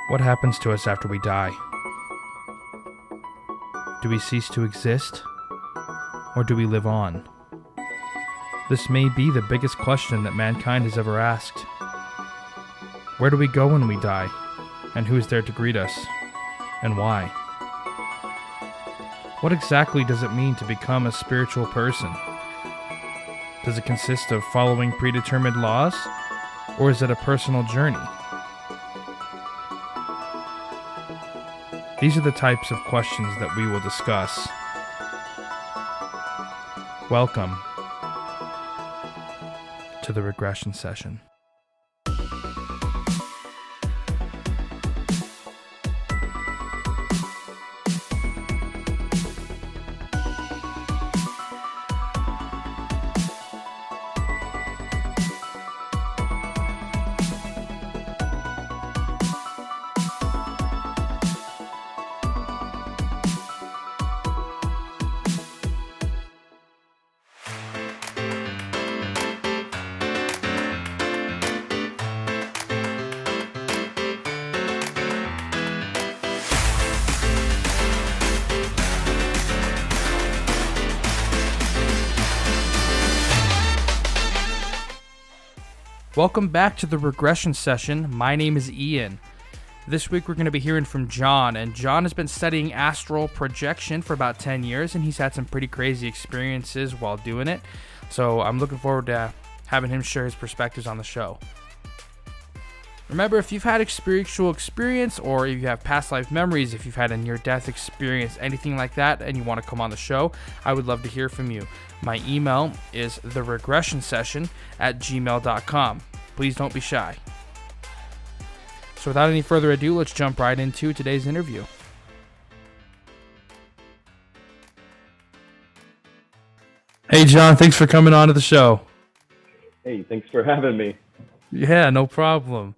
What happens to us after we die? Do we cease to exist? Or do we live on? This may be the biggest question that mankind has ever asked. Where do we go when we die? And who is there to greet us? And why? What exactly does it mean to become a spiritual person? Does it consist of following predetermined laws? Or is it a personal journey? These are the types of questions that we will discuss. Welcome to the Regression Session. Welcome back to the Regression Session. My name is Ian. This week we're going to be hearing from John, and John has been studying astral projection for about 10 years, and he's had some pretty crazy experiences while doing it. So I'm looking forward to having him share his perspectives on the show. Remember, if you've had spiritual experience, or if you have past life memories, if you've had a near-death experience, anything like that, and you want to come on the show, I would love to hear from you. My email is theregressionsession@gmail.com. Please don't be shy. So without any further ado, let's jump right into today's interview. Hey, John, thanks for coming on to the show. Hey, thanks for having me. Yeah, no problem.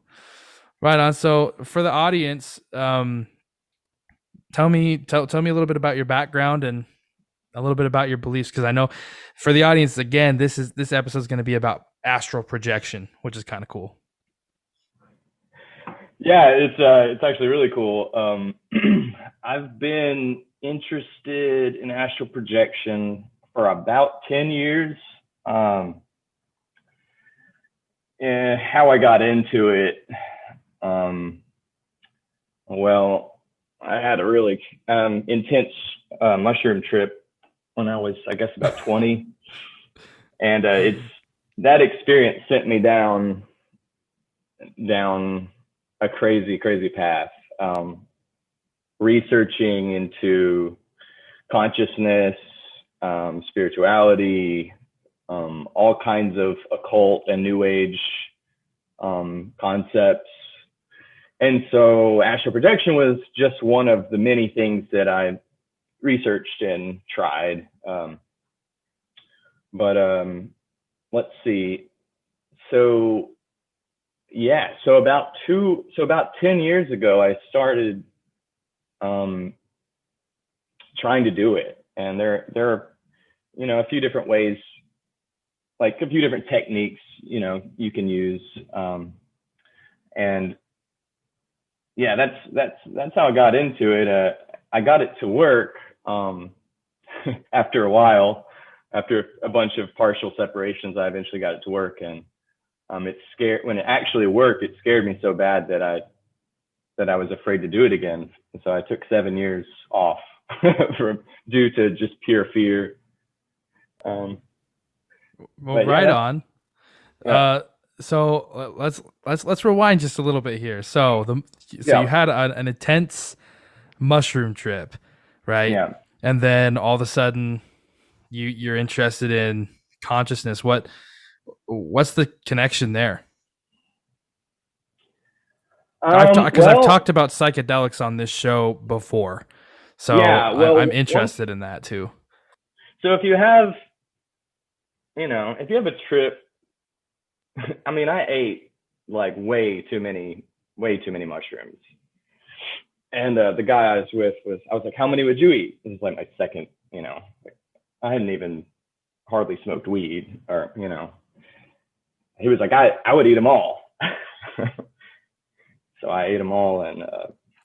Right on. So for the audience, tell me a little bit about your background and a little bit about your beliefs, because I know for the audience, again, this episode is going to be about astral projection, which is kind of cool. Yeah, it's actually really cool. I've been interested in astral projection for about 10 years. And how I got into it, well, I had a really intense mushroom trip when I was, I guess, about 20, and that experience sent me down a crazy path, researching into consciousness, spirituality, all kinds of occult and new age concepts. And so astral projection was just one of the many things that I researched and tried. Let's see. So about 10 years ago, I started trying to do it. And there are, a few different ways, like a few different techniques, you can use. And yeah, that's how I got into it. I got it to work after a while. After a bunch of partial separations, I eventually got it to work, and when it actually worked, it scared me so bad that I was afraid to do it again. And so I took 7 years off due to just pure fear. Well, right yeah, on. Yeah. So let's rewind just a little bit here. So you had an intense mushroom trip, right? Yeah. And then all of a sudden, you're interested in consciousness. What's the connection there? I've talked about psychedelics on this show before, so yeah, I'm interested in that too. So if you have a trip, I mean, I ate like way too many mushrooms. And the guy I was with I was like, how many would you eat? This is like my second, I hadn't even hardly smoked weed, or, he was like, I would eat them all. So I ate them all, and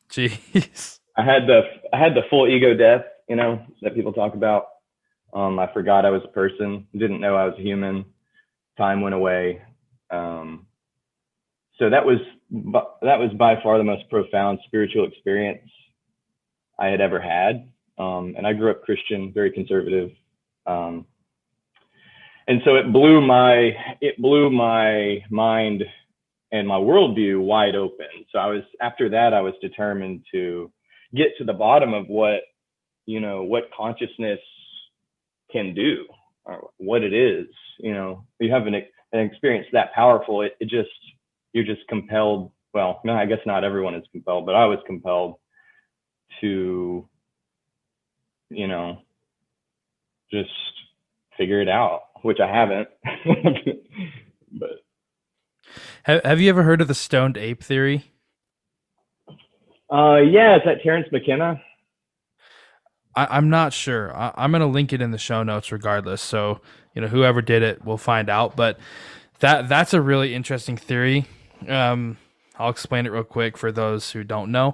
Jeez. I had the full ego death, that people talk about. I forgot I was a person, didn't know I was a human. Time went away. So that was by far the most profound spiritual experience I had ever had. And I grew up Christian, very conservative. Um, and so it blew my mind and my worldview wide open. So after that, I was determined to get to the bottom of what consciousness can do, or what it is. You have an experience that powerful. You're just compelled. Well, no, I guess not everyone is compelled, but I was compelled to, just figure it out, which I haven't. But Have you ever heard of the stoned ape theory? yeah, is that Terrence McKenna? I'm not sure. I'm going to link it in the show notes regardless. So, whoever did it will find out. But that's a really interesting theory. I'll explain it real quick for those who don't know.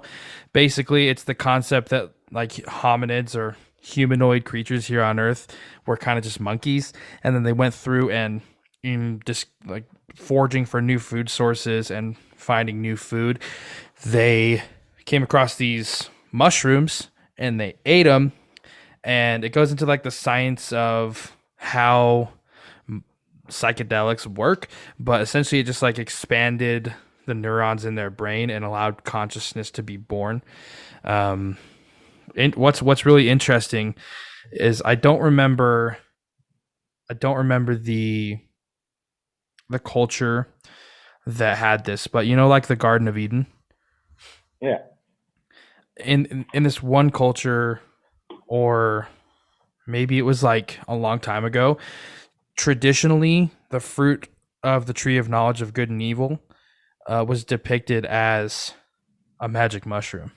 Basically, it's the concept that like hominids or humanoid creatures here on Earth were kind of just monkeys, and then they went through and in just like foraging for new food sources and finding new food, they came across these mushrooms and they ate them, and it goes into like the science of how psychedelics work, but essentially it just like expanded the neurons in their brain and allowed consciousness to be born. And what's really interesting is I don't remember the culture that had this, but like the Garden of Eden. Yeah. In this one culture, or maybe it was like a long time ago, traditionally the fruit of the tree of knowledge of good and evil was depicted as a magic mushroom.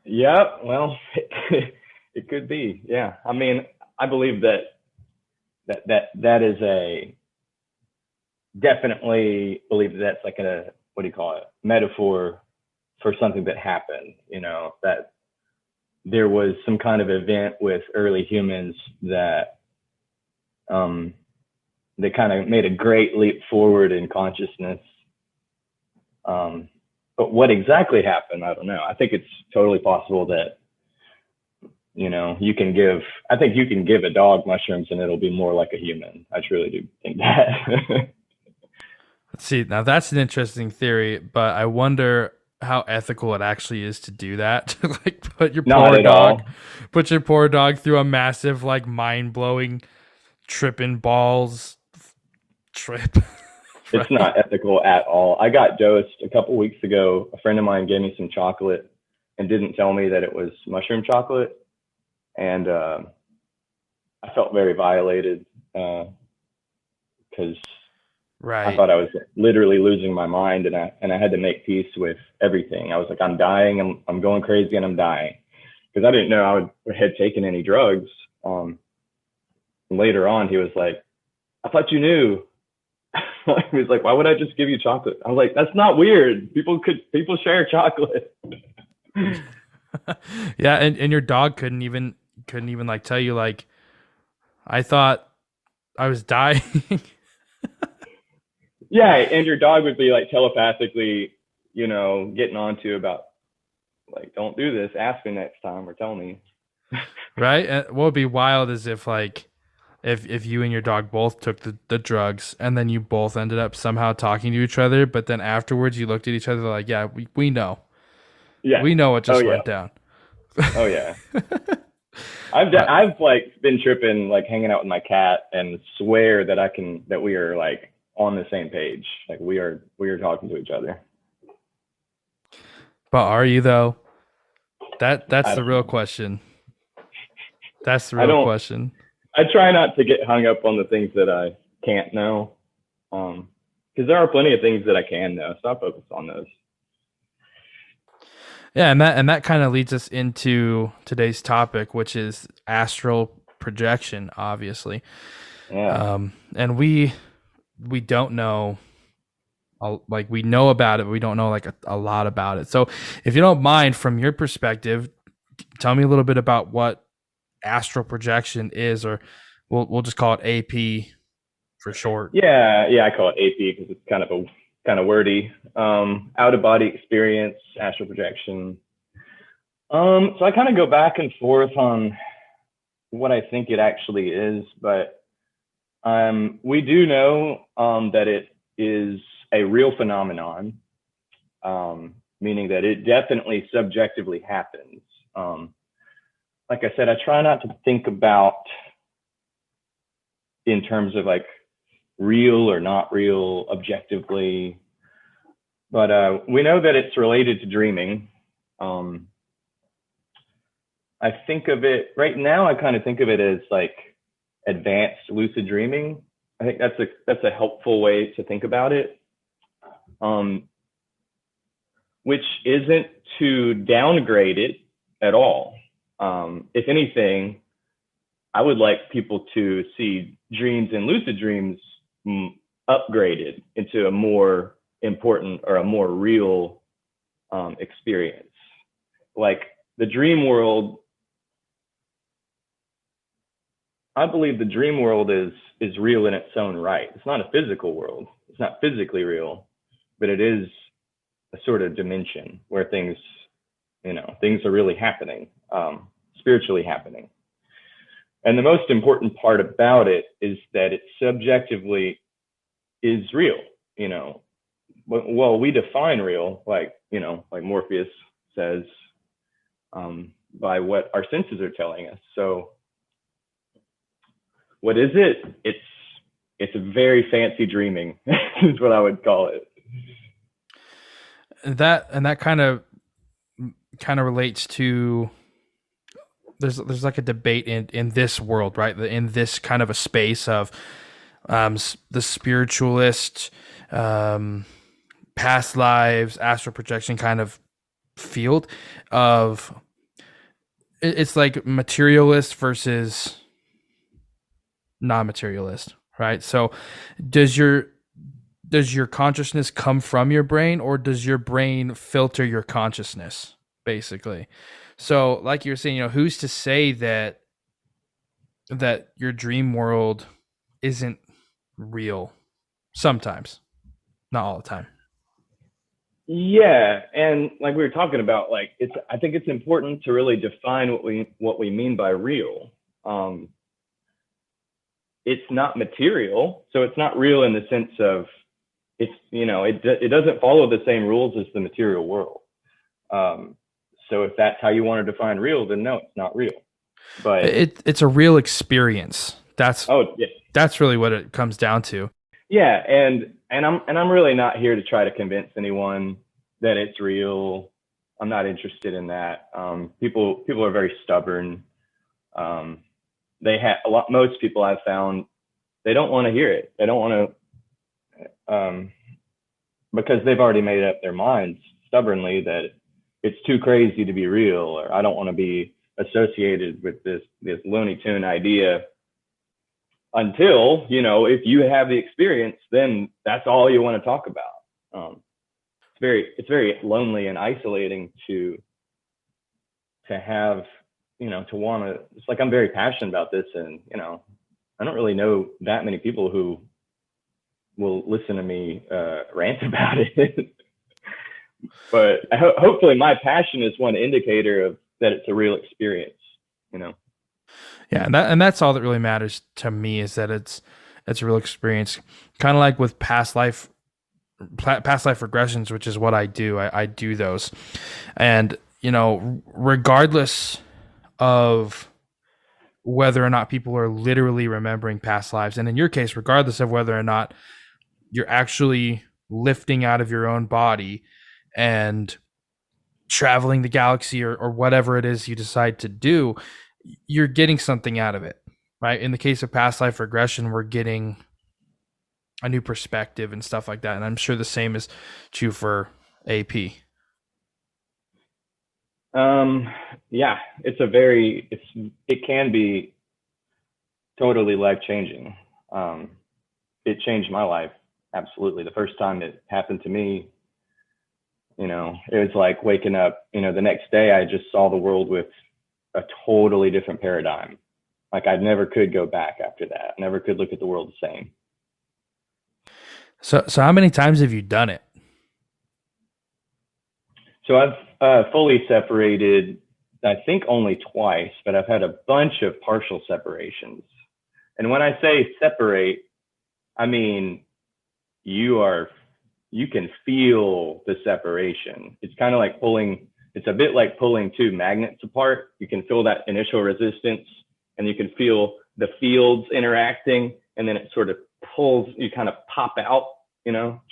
Yeah. Well, it could be. Yeah. I mean, I believe that is definitely believe that's like what do you call it? Metaphor for something that happened, that there was some kind of event with early humans that they kind of made a great leap forward in consciousness. But what exactly happened, I don't know. I think it's totally possible that, I think you can give a dog mushrooms and it'll be more like a human. I truly do think that. Let's see, now that's an interesting theory, but I wonder how ethical it actually is to do that. Like Not at all. put your poor dog through a massive, like mind blowing tripping balls trip. It's Right? not ethical at all. I got dosed a couple weeks ago. A friend of mine gave me some chocolate and didn't tell me that it was mushroom chocolate. And I felt very violated because I Right. thought I was literally losing my mind, and I had to make peace with everything. I was like, I'm dying, I'm going crazy, and I'm dying, because I didn't know had taken any drugs. Later on, he was like, I thought you knew. He was like, why would I just give you chocolate? I was like, that's not weird. People share chocolate. Yeah, and your dog couldn't even like tell you like I thought I was dying. Yeah, and your dog would be like telepathically, getting on to about like, don't do this. Ask me next time or tell me. Right? And what would be wild is if like if you and your dog both took the drugs and then you both ended up somehow talking to each other, but then afterwards you looked at each other like, yeah, we know. Yeah. We know what Oh just yeah. went down. Oh yeah. I've But I've like been tripping, like hanging out with my cat, and swear that we are like on the same page. Like we are talking to each other. are you though? That's I the don't real know. question. That's the I real don't. question. I try not to get hung up on the things that I can't know, because there are plenty of things that I can know. So I focus on those. Yeah, and that kind of leads us into today's topic, which is astral projection, obviously. Yeah. And we don't know like we know about it, but we don't know like a lot about it. So if you don't mind, from your perspective, tell me a little bit about what astral projection is, or we'll just call it AP for short. Yeah, I call it AP because it's kind of wordy. Out of body experience, astral projection. So I kind of go back and forth on what I think it actually is, but we do know that it is a real phenomenon, meaning that it definitely subjectively happens. Like I said, I try not to think about in terms of like real or not real objectively, but we know that it's related to dreaming. I think of it right now, I kind of think of it as like advanced lucid dreaming. I think that's a helpful way to think about it, which isn't to downgrade it at all. If anything, I would like people to see dreams and lucid dreams upgraded into a more important or a more real experience. Like the dream world, I believe the dream world is real in its own right. It's not a physical world. It's not physically real, but it is a sort of dimension where things are really happening, spiritually happening. And the most important part about it is that it subjectively is real. Well, we define real, like Morpheus says, by what our senses are telling us. So what is it? It's a very fancy dreaming is what I would call it. That kind of relates to there's like a debate in this world, right? In this kind of a space of the spiritualist, past lives, astral projection kind of field of it's like materialist versus non-materialist, right? So does your consciousness come from your brain, or does your brain filter your consciousness, basically? So like you were saying, who's to say that your dream world isn't real? Sometimes, not all the time. Yeah, and like we were talking about, like I think it's important to really define what we mean by real. It's not material, so it's not real in the sense of it doesn't follow the same rules as the material world. So if that's how you want to define real, then no, it's not real. But it's a real experience. That's really what it comes down to. Yeah, and I'm really not here to try to convince anyone that it's real. I'm not interested in that. People are very stubborn. Most people I've found, they don't want to hear it. They don't want to, because they've already made up their minds stubbornly that it's too crazy to be real, or I don't want to be associated with this Looney Tune idea. Until, if you have the experience, then that's all you want to talk about. It's very lonely and isolating to have, to want to, it's like I'm very passionate about this, and, I don't really know that many people who will listen to me rant about it. But hopefully my passion is one indicator of that it's a real experience, Yeah, and that's all that really matters to me, is that it's a real experience. Kind of like with past life regressions, which is what I do. I do those, and regardless of whether or not people are literally remembering past lives, and in your case, regardless of whether or not you're actually lifting out of your own body and traveling the galaxy or whatever it is you decide to do, you're getting something out of it, right? In the case of past life regression, we're getting a new perspective and stuff like that. And I'm sure the same is true for AP. Yeah, it can be totally life changing. It changed my life absolutely. The first time it happened to me, it was like waking up, the next day I just saw the world with a totally different paradigm. Like I never could go back after that. I never could look at the world the same. So how many times have you done it? So I've fully separated, I think only twice, but I've had a bunch of partial separations. And when I say separate, I mean, you can feel the separation. It's kind of like it's a bit like pulling two magnets apart. You can feel that initial resistance and you can feel the fields interacting, and then it sort of pulls, you kind of pop out,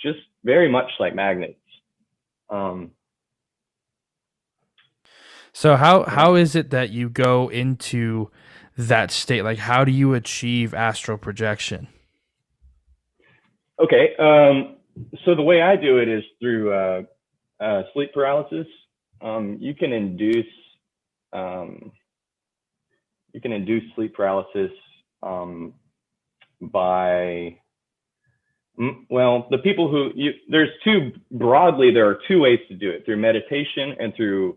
just very much like magnets. So how is it that you go into that state? Like, how do you achieve astral projection? Okay. So the way I do it is through sleep paralysis. You can induce sleep paralysis by, well, the people who there are two ways to do it: through meditation and through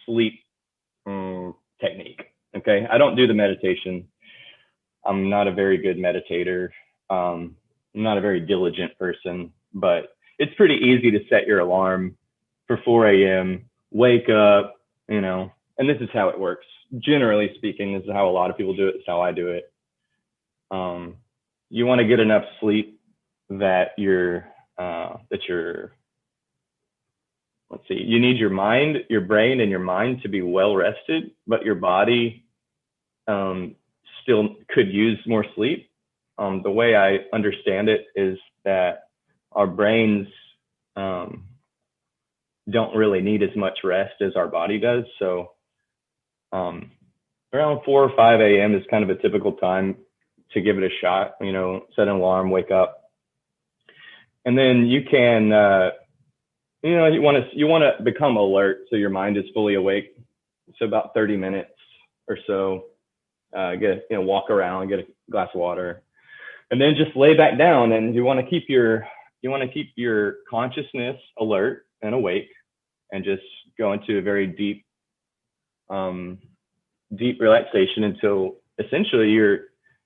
sleep technique. Okay, I don't do the meditation. I'm not a very good meditator. I'm not a very diligent person, but it's pretty easy to set your alarm for 4 a.m., wake up, and this is how it works. Generally speaking, this is how a lot of people do it. It's how I do it. You want to get enough sleep that you need your brain and your mind to be well rested, but your body still could use more sleep. The way I understand it is that our brains don't really need as much rest as our body does. So around 4 or 5 a.m. is kind of a typical time to give it a shot. Set an alarm, wake up. And then you can, you want to become alert so your mind is fully awake. So about 30 minutes or so, walk around, get a glass of water, and then just lay back down. And you want to keep your consciousness alert and awake, and just go into a very deep relaxation until essentially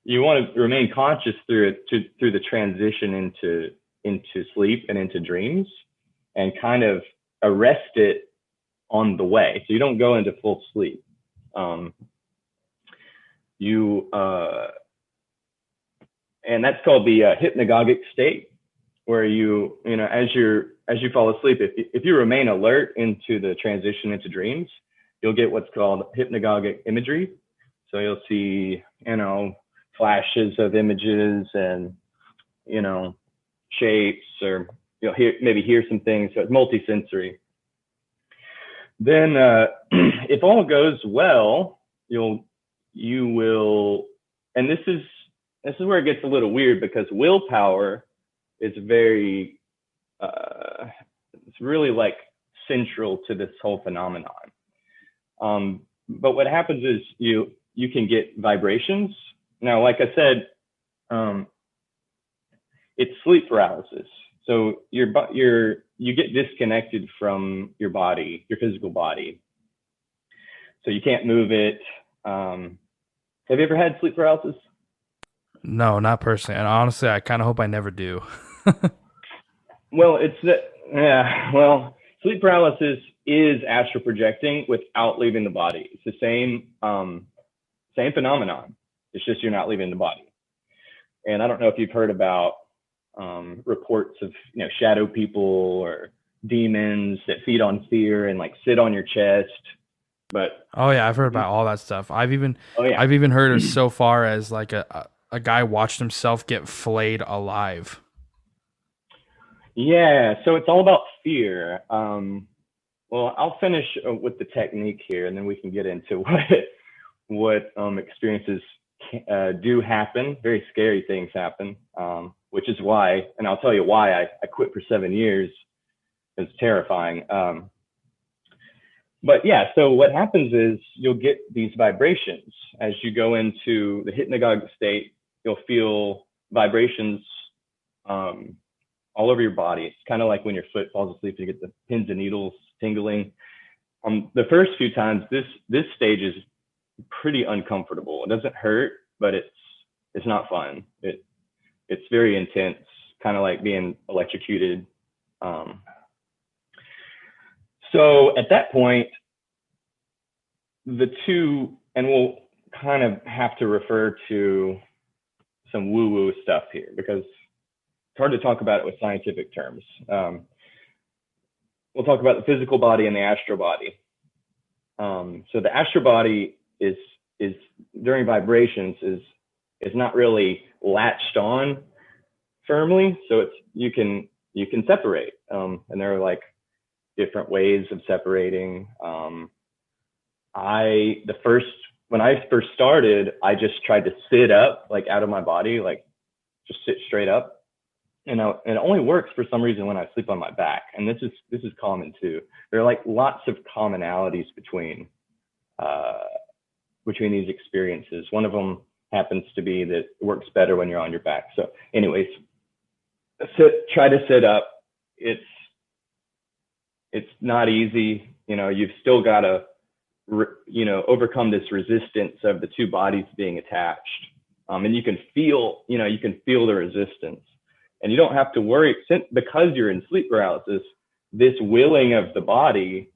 you want to remain conscious through the transition into sleep and into dreams, and kind of arrest it on the way, so you don't go into full sleep. And that's called the hypnagogic state, where as you fall asleep, if you remain alert into the transition into dreams, you'll get what's called hypnagogic imagery. So you'll see, flashes of images and, shapes, or you'll hear some things. So it's multisensory. Then if all goes well, you will, and this is where it gets a little weird, because willpower is very, it's really like central to this whole phenomenon. But what happens is you can get vibrations. Now, like I said, it's sleep paralysis. So you get disconnected from your body, your physical body. So you can't move it. Have you ever had sleep paralysis? No, not personally. And honestly, I kind of hope I never do. Well, sleep paralysis is astral projecting without leaving the body. It's the same phenomenon. It's just you're not leaving the body. And I don't know if you've heard about reports of shadow people or demons that feed on fear and like sit on your chest. But oh yeah, I've heard about all that stuff. I've even heard of so far as like a guy watched himself get flayed alive. Yeah, so it's all about fear. Well, I'll finish with the technique here, and then we can get into what experiences do happen. Very scary things happen, which is why, and I'll tell you why I quit for 7 years. It's terrifying. But yeah, so what happens is you'll get these vibrations as you go into the hypnagogic state. You'll feel vibrations all over your body. It's kind of like when your foot falls asleep, you get the pins and needles tingling. The first few times, this stage is pretty uncomfortable. It doesn't hurt, but it's not fun. It's very intense, kind of like being electrocuted. So at that point, the two, and we'll kind of have to refer to some woo-woo stuff here because it's hard to talk about it with scientific terms. We'll talk about the physical body and the astral body. So the astral body is during vibrations is not really latched on firmly, so you can separate, and there are like different ways of separating. When I first started, I just tried to sit up, like out of my body, like just sit straight up. And it only works for some reason when I sleep on my back. And this is common too. There are like lots of commonalities between these experiences. One of them happens to be that it works better when you're on your back. So anyways, try to sit up. It's not easy. You've still got to overcome this resistance of the two bodies being attached. And you can feel the resistance, and you don't have to worry because you're in sleep paralysis, this willing of the body,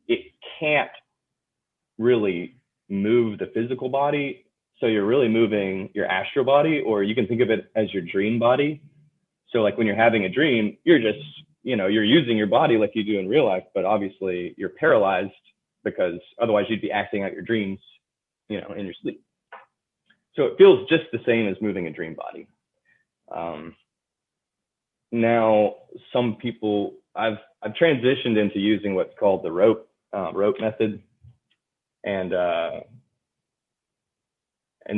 it can't really move the physical body. So you're really moving your astral body, or you can think of it as your dream body. So like when you're having a dream, you're just, you're using your body like you do in real life, but obviously you're paralyzed because otherwise you'd be acting out your dreams, in your sleep. So it feels just the same as moving a dream body. Now, some people, I've transitioned into using what's called the rope method. And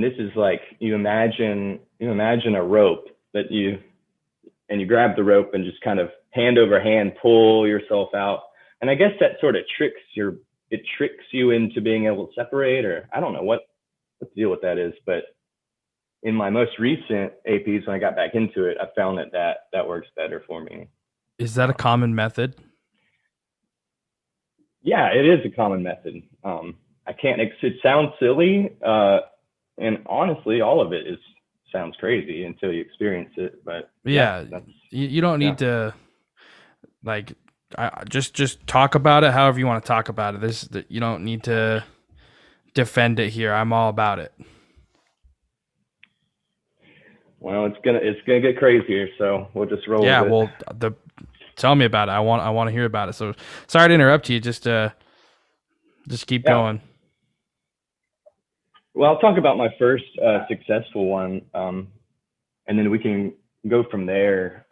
this is like, you imagine a rope that you grab the rope and just kind of hand over hand pull yourself out. And I guess that sort of tricks you into being able to separate, or I don't know what the deal with that is, but in my most recent APs, when I got back into it, I found that works better for me. Is that a common method? Yeah, it is a common method. It sounds silly, and honestly, all of it sounds crazy until you experience it. But yeah, you don't need to like. Just talk about it however you want to talk about it. You don't need to defend it here. I'm all about it. Well, it's gonna get crazier, so we'll just roll. Yeah, with it. Tell me about it. I want to hear about it. So sorry to interrupt you. Just keep going. Well, I'll talk about my first successful one, and then we can go from there.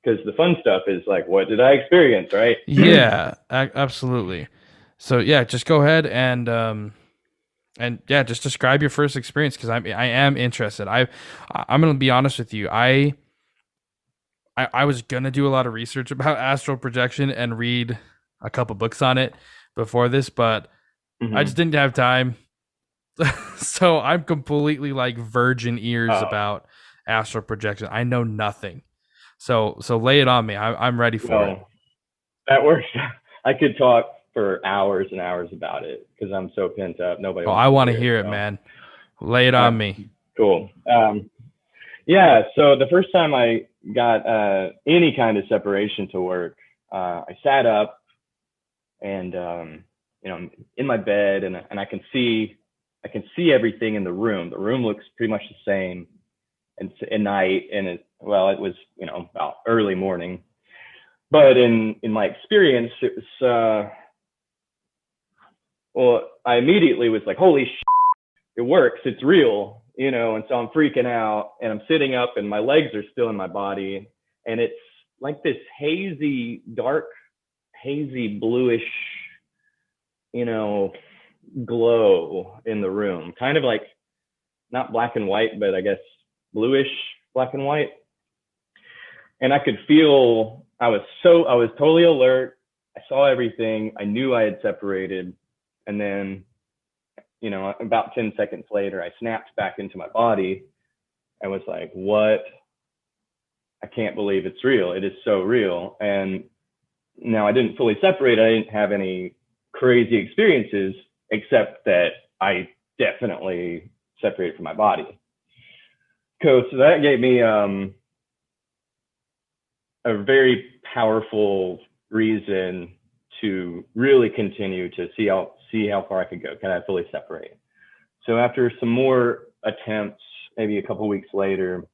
Because the fun stuff is like, what did I experience, right? Yeah, absolutely. So yeah, just go ahead and just describe your first experience, because I am interested. I'm gonna be honest with you. I was gonna do a lot of research about astral projection and read a couple books on it before this, but I just didn't have time. So I'm completely like virgin ears about astral projection. I know nothing. So lay it on me. I'm ready for it. That works. I could talk for hours and hours about it because I'm so pent up. Nobody. I want to hear it, man. Lay it on me. Cool. Yeah. So the first time I got any kind of separation to work, I sat up and in my bed, and I can see everything in the room. The room looks pretty much the same. And at night, and it was about early morning, but in my experience, it was I immediately was like, holy shit, it works, it's real, and so I'm freaking out, and I'm sitting up, and my legs are still in my body, and it's like this dark hazy bluish glow in the room, kind of like not black and white, but I guess bluish black and white. And I could feel, I was totally alert. I saw everything. I knew I had separated. And then, about 10 seconds later, I snapped back into my body and was like, what I can't believe it's real. It is so real. And now I didn't fully separate. I didn't have any crazy experiences, except that I definitely separated from my body. So that gave me a very powerful reason to really continue to see how far I could go. Can I fully separate? So after some more attempts, maybe a couple of weeks later,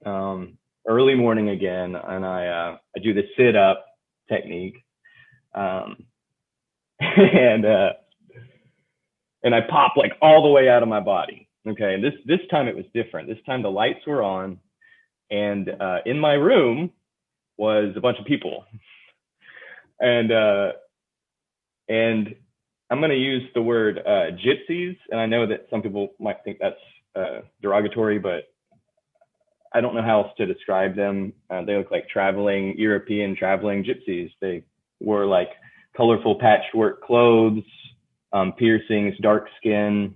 early morning again, and I do the sit up technique, and I pop like all the way out of my body. Okay, and this time it was different. This time the lights were on, and in my room was a bunch of people, and I'm going to use the word gypsies, and I know that some people might think that's derogatory, but I don't know how else to describe them. They look like European traveling gypsies. They wore like colorful patchwork clothes, piercings, dark skin,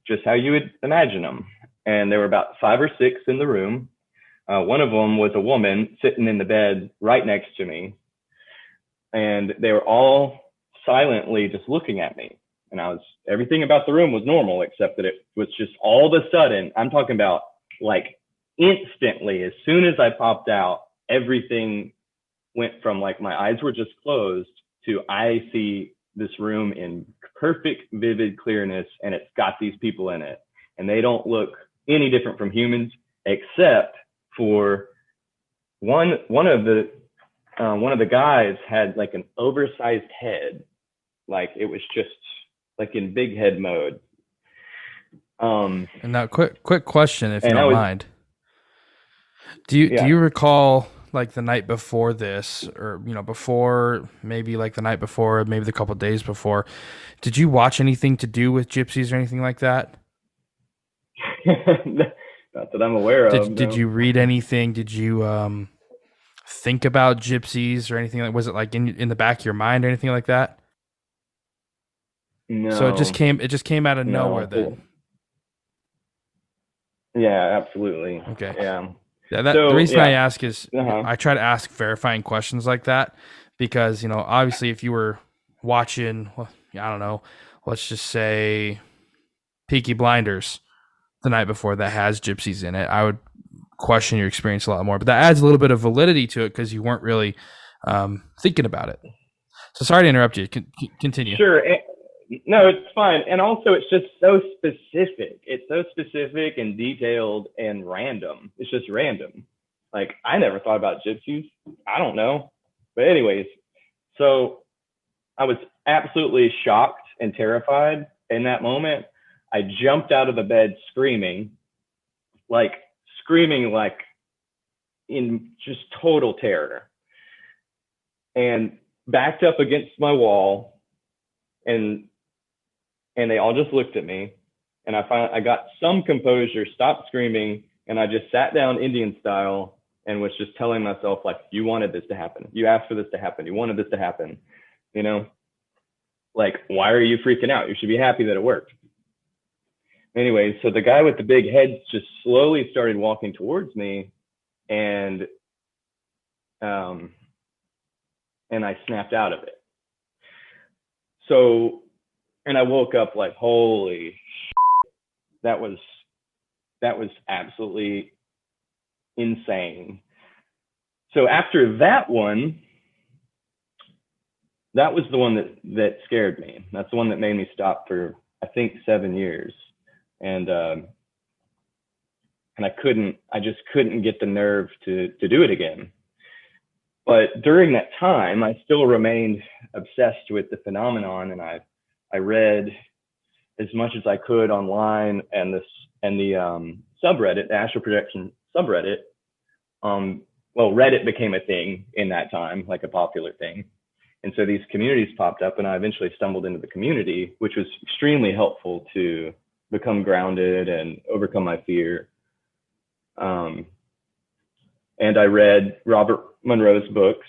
just how you would imagine them. And there were about 5 or 6 in the room. One of them was a woman sitting in the bed right next to me. And they were all silently just looking at me. And everything about the room was normal, except that it was just all of a sudden, I'm talking about like instantly, as soon as I popped out, everything went from like my eyes were just closed to I see this room in perfect, vivid clearness, and it's got these people in it. And they don't look any different from humans, except for one of the guys had like an oversized head. Like it was just like in big head mode. And now quick question, if you don't mind. Do you recall like the night before this, or before, maybe like the night before, maybe the couple of days before, did you watch anything to do with gypsies or anything like that? Not that I'm aware of. Did you read anything? Did you think about gypsies or anything? Was it like in the back of your mind or anything like that? No. So it just came out of nowhere then. Yeah, absolutely. Okay. Yeah. Yeah. The reason I ask is I try to ask verifying questions like that because, obviously if you were watching, well, I don't know, let's just say Peaky Blinders the night before that has gypsies in it, I would question your experience a lot more. But that adds a little bit of validity to it because you weren't really thinking about it. So sorry to interrupt you. Continue. Sure. No, it's fine. And also, it's just so specific. It's so specific and detailed and random. It's just random. Like, I never thought about gypsies. I don't know. But anyways, so I was absolutely shocked and terrified in that moment. I jumped out of the bed screaming in just total terror, and backed up against my wall, and they all just looked at me, and I got some composure, stopped screaming, and I just sat down Indian style and was just telling myself, like, you wanted this to happen. You asked for this to happen. You wanted this to happen. Like, why are you freaking out? You should be happy that it worked. Anyway, so the guy with the big head just slowly started walking towards me, and I snapped out of it. So, and I woke up like, holy shit, that was absolutely insane. So after that one, that was the one that scared me. That's the one that made me stop for, I think, 7 years. And I just couldn't get the nerve to do it again. But during that time, I still remained obsessed with the phenomenon, and I read as much as I could online, and the subreddit, the Astral Projection subreddit. Reddit became a thing in that time, like a popular thing. And so these communities popped up, and I eventually stumbled into the community, which was extremely helpful to become grounded and overcome my fear. And I read Robert Monroe's books,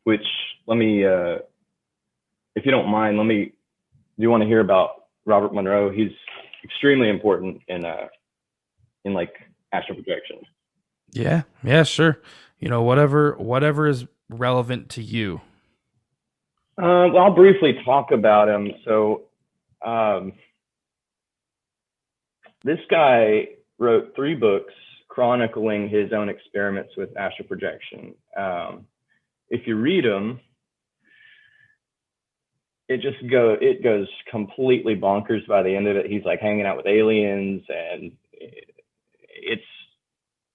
which let me, if you don't mind, do you want to hear about Robert Monroe? He's extremely important in like astral projection. Yeah, sure. Whatever is relevant to you. Well, I'll briefly talk about him. So, this guy wrote 3 books chronicling his own experiments with astral projection. If you read them, it goes completely bonkers by the end of it. He's like hanging out with aliens, and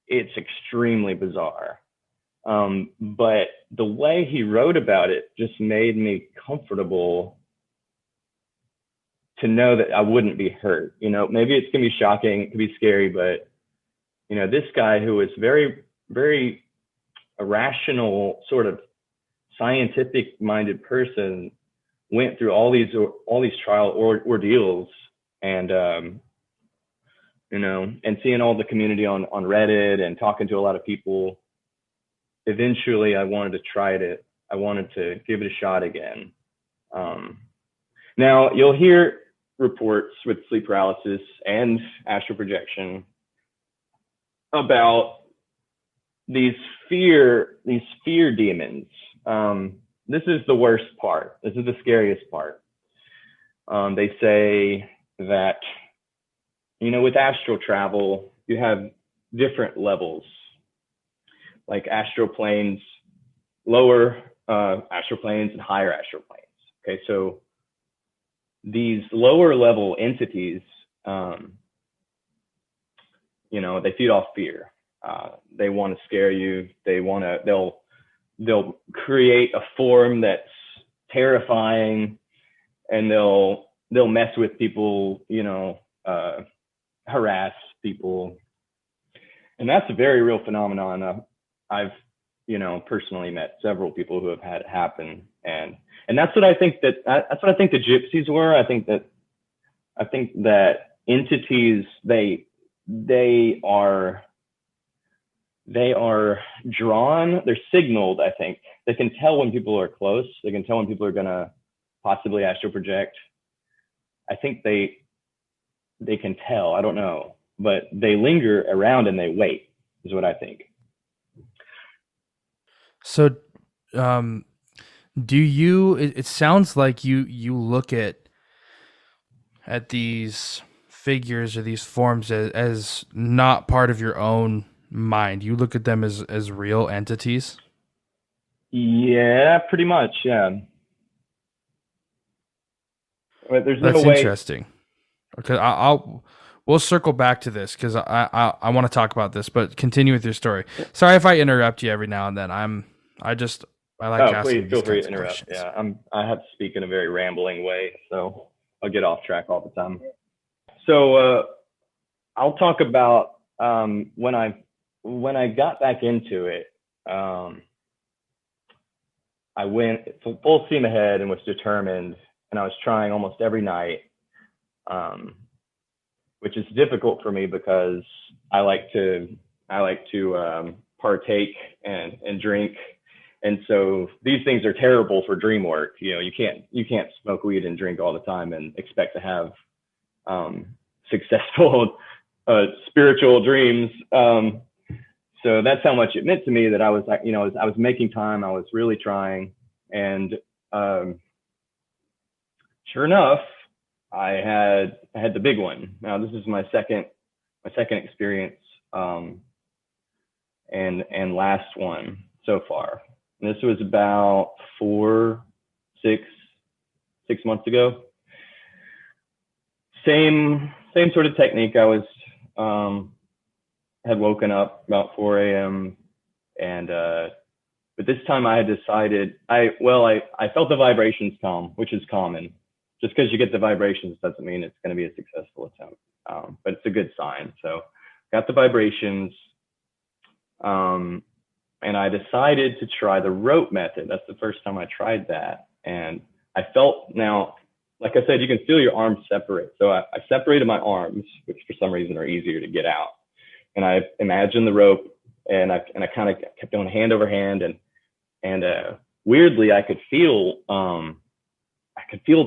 it's extremely bizarre. But the way he wrote about it just made me comfortable to know that I wouldn't be hurt. Maybe it's gonna be shocking, it could be scary, but this guy who was very, very a rational, sort of scientific minded person went through all these trial ordeals, and and seeing all the community on Reddit and talking to a lot of people, eventually I wanted to try it. I wanted to give it a shot again. Now you'll hear reports with sleep paralysis and astral projection about these fear demons. This is the worst part. This is the scariest part. They say that, with astral travel, you have different levels, like astral planes, lower astral planes, and higher astral planes. Okay, so these lower level entities, they feed off fear. They want to scare you. They'll create a form that's terrifying, and they'll mess with people, harass people. And that's a very real phenomenon. I've personally met several people who have had it happen, and that's what I think the gypsies were. I think that entities, they are drawn, they're signaled. I think they can tell when people are close. They can tell when people are gonna possibly astral project. I think they can tell. I don't know, but they linger around and they wait, is what I think. So, do you? It sounds like you look at these figures or these forms as not part of your own mind. You look at them as real entities. Yeah, pretty much. Yeah. But there's That's no way. Interesting. Okay, we'll circle back to this because I want to talk about this. But continue with your story. Sorry if I interrupt you every now and then. I like asking Please feel these free kinds to of interrupt. questions. Yeah, I have to speak in a very rambling way, so I'll get off track all the time. So I'll talk about when I got back into it. I went full steam ahead and was determined, and I was trying almost every night, which is difficult for me because I like to partake and drink. And so these things are terrible for dream work. You can't smoke weed and drink all the time and expect to have successful spiritual dreams. So that's how much it meant to me that I was like, I was making time. I was really trying, and sure enough, I had the big one. Now this is my second experience, and last one so far. And this was about 6 months ago. Same sort of technique. I was had woken up about 4 a.m. and but this time I had decided I felt the vibrations calm, which is common. Just because you get the vibrations doesn't mean it's going to be a successful attempt, but it's a good sign. So got the vibrations, and I decided to try the rope method. That's the first time I tried that, and I felt, now, like I said, you can feel your arms separate. So I separated my arms, which for some reason are easier to get out, and I imagined the rope, and I kind of kept going hand over hand, and weirdly I could feel the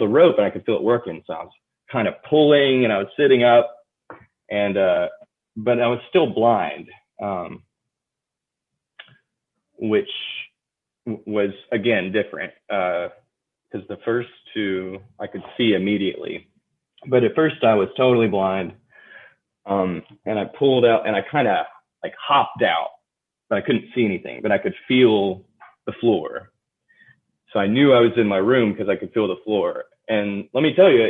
rope, and I could feel it working. So I was kind of pulling, and I was sitting up, and but I was still blind, which was again different, because the first two I could see immediately, but at first I was totally blind. And I pulled out and I kind of like hopped out, but I couldn't see anything, but I could feel the floor. So I knew I was in my room because I could feel the floor. And let me tell you,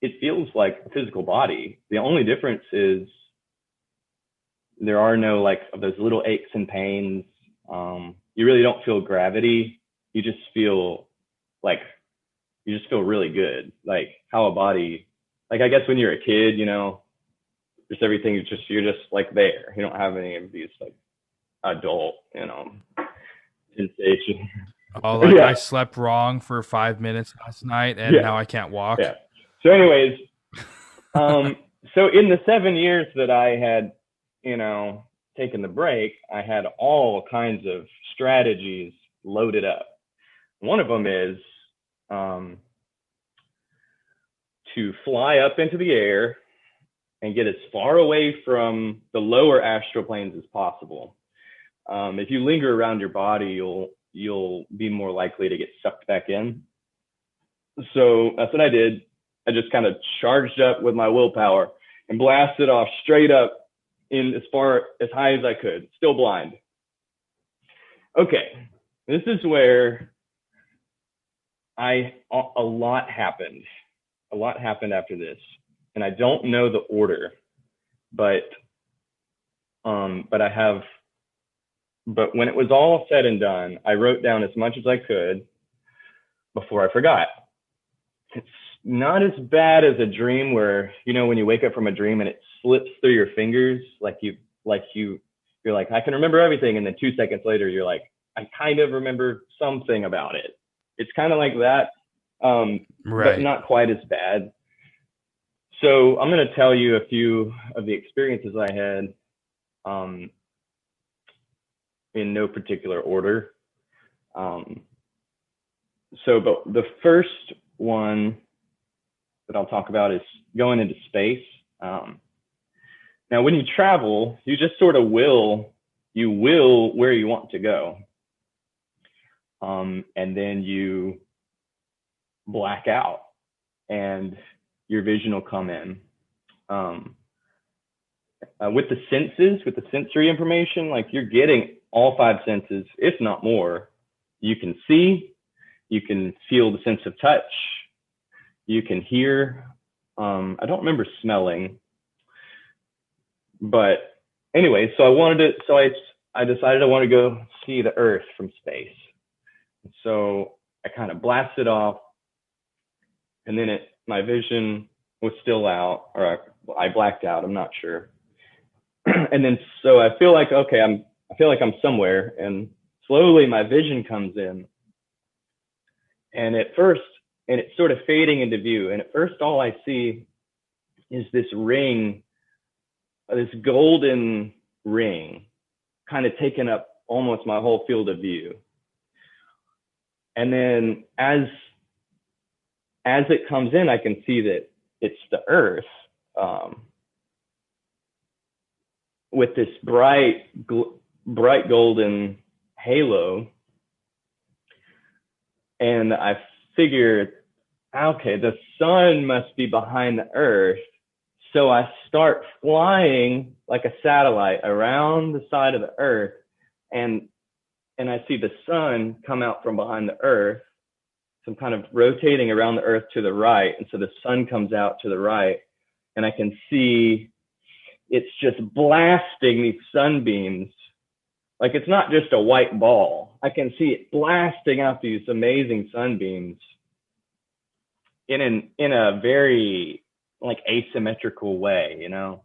it feels like a physical body. The only difference is there are no like those little aches and pains. You really don't feel gravity. You just feel really good. Like how a body, like I guess when you're a kid, you know, just everything is just, you're just like there. You don't have any of these like adult, you know, sensation. Oh, like I slept wrong for 5 minutes last night and now I can't walk. Yeah. So anyways, so in the 7 years that I had, you know, taken the break, I had all kinds of strategies loaded up. One of them is to fly up into the air and get as far away from the lower astral planes as possible. If you linger around your body, you'll be more likely to get sucked back in. So that's what I did. I just kind of charged up with my willpower and blasted off straight up in as high as I could, still blind. Okay, this is where a lot happened. A lot happened after this, and I don't know the order, but when it was all said and done, I wrote down as much as I could before I forgot. It's not as bad as a dream where, you know, when you wake up from a dream and it slips through your fingers, you're like, I can remember everything. And then 2 seconds later, you're like, I kind of remember something about it. It's kind of like that, but not quite as bad. So I'm going to tell you a few of the experiences I had, in no particular order. But the first one that I'll talk about is going into space. Now, when you travel, you just sort of will where you want to go. And then you black out and your vision will come in. With the senses, with the sensory information, like you're getting all 5 senses, if not more. You can see, you can feel the sense of touch, you can hear. I don't remember smelling, but anyway, so I decided I want to go see the Earth from space. So I kind of blasted off, and then my vision was still out, or I blacked out, I'm not sure. And then so I feel like, okay, I feel like I'm somewhere, and slowly my vision comes in. And it's sort of fading into view. And at first, all I see is this ring, this golden ring, kind of taking up almost my whole field of view. And then as it comes in, I can see that it's the Earth, with this bright golden halo. And I figured, okay, the sun must be behind the Earth. So I start flying like a satellite around the side of the Earth, and I see the sun come out from behind the Earth. So I'm kind of rotating around the Earth to the right, and so the sun comes out to the right, and I can see it's just blasting these sunbeams. Like it's not just a white ball. I can see it blasting out these amazing sunbeams in a very like asymmetrical way, you know?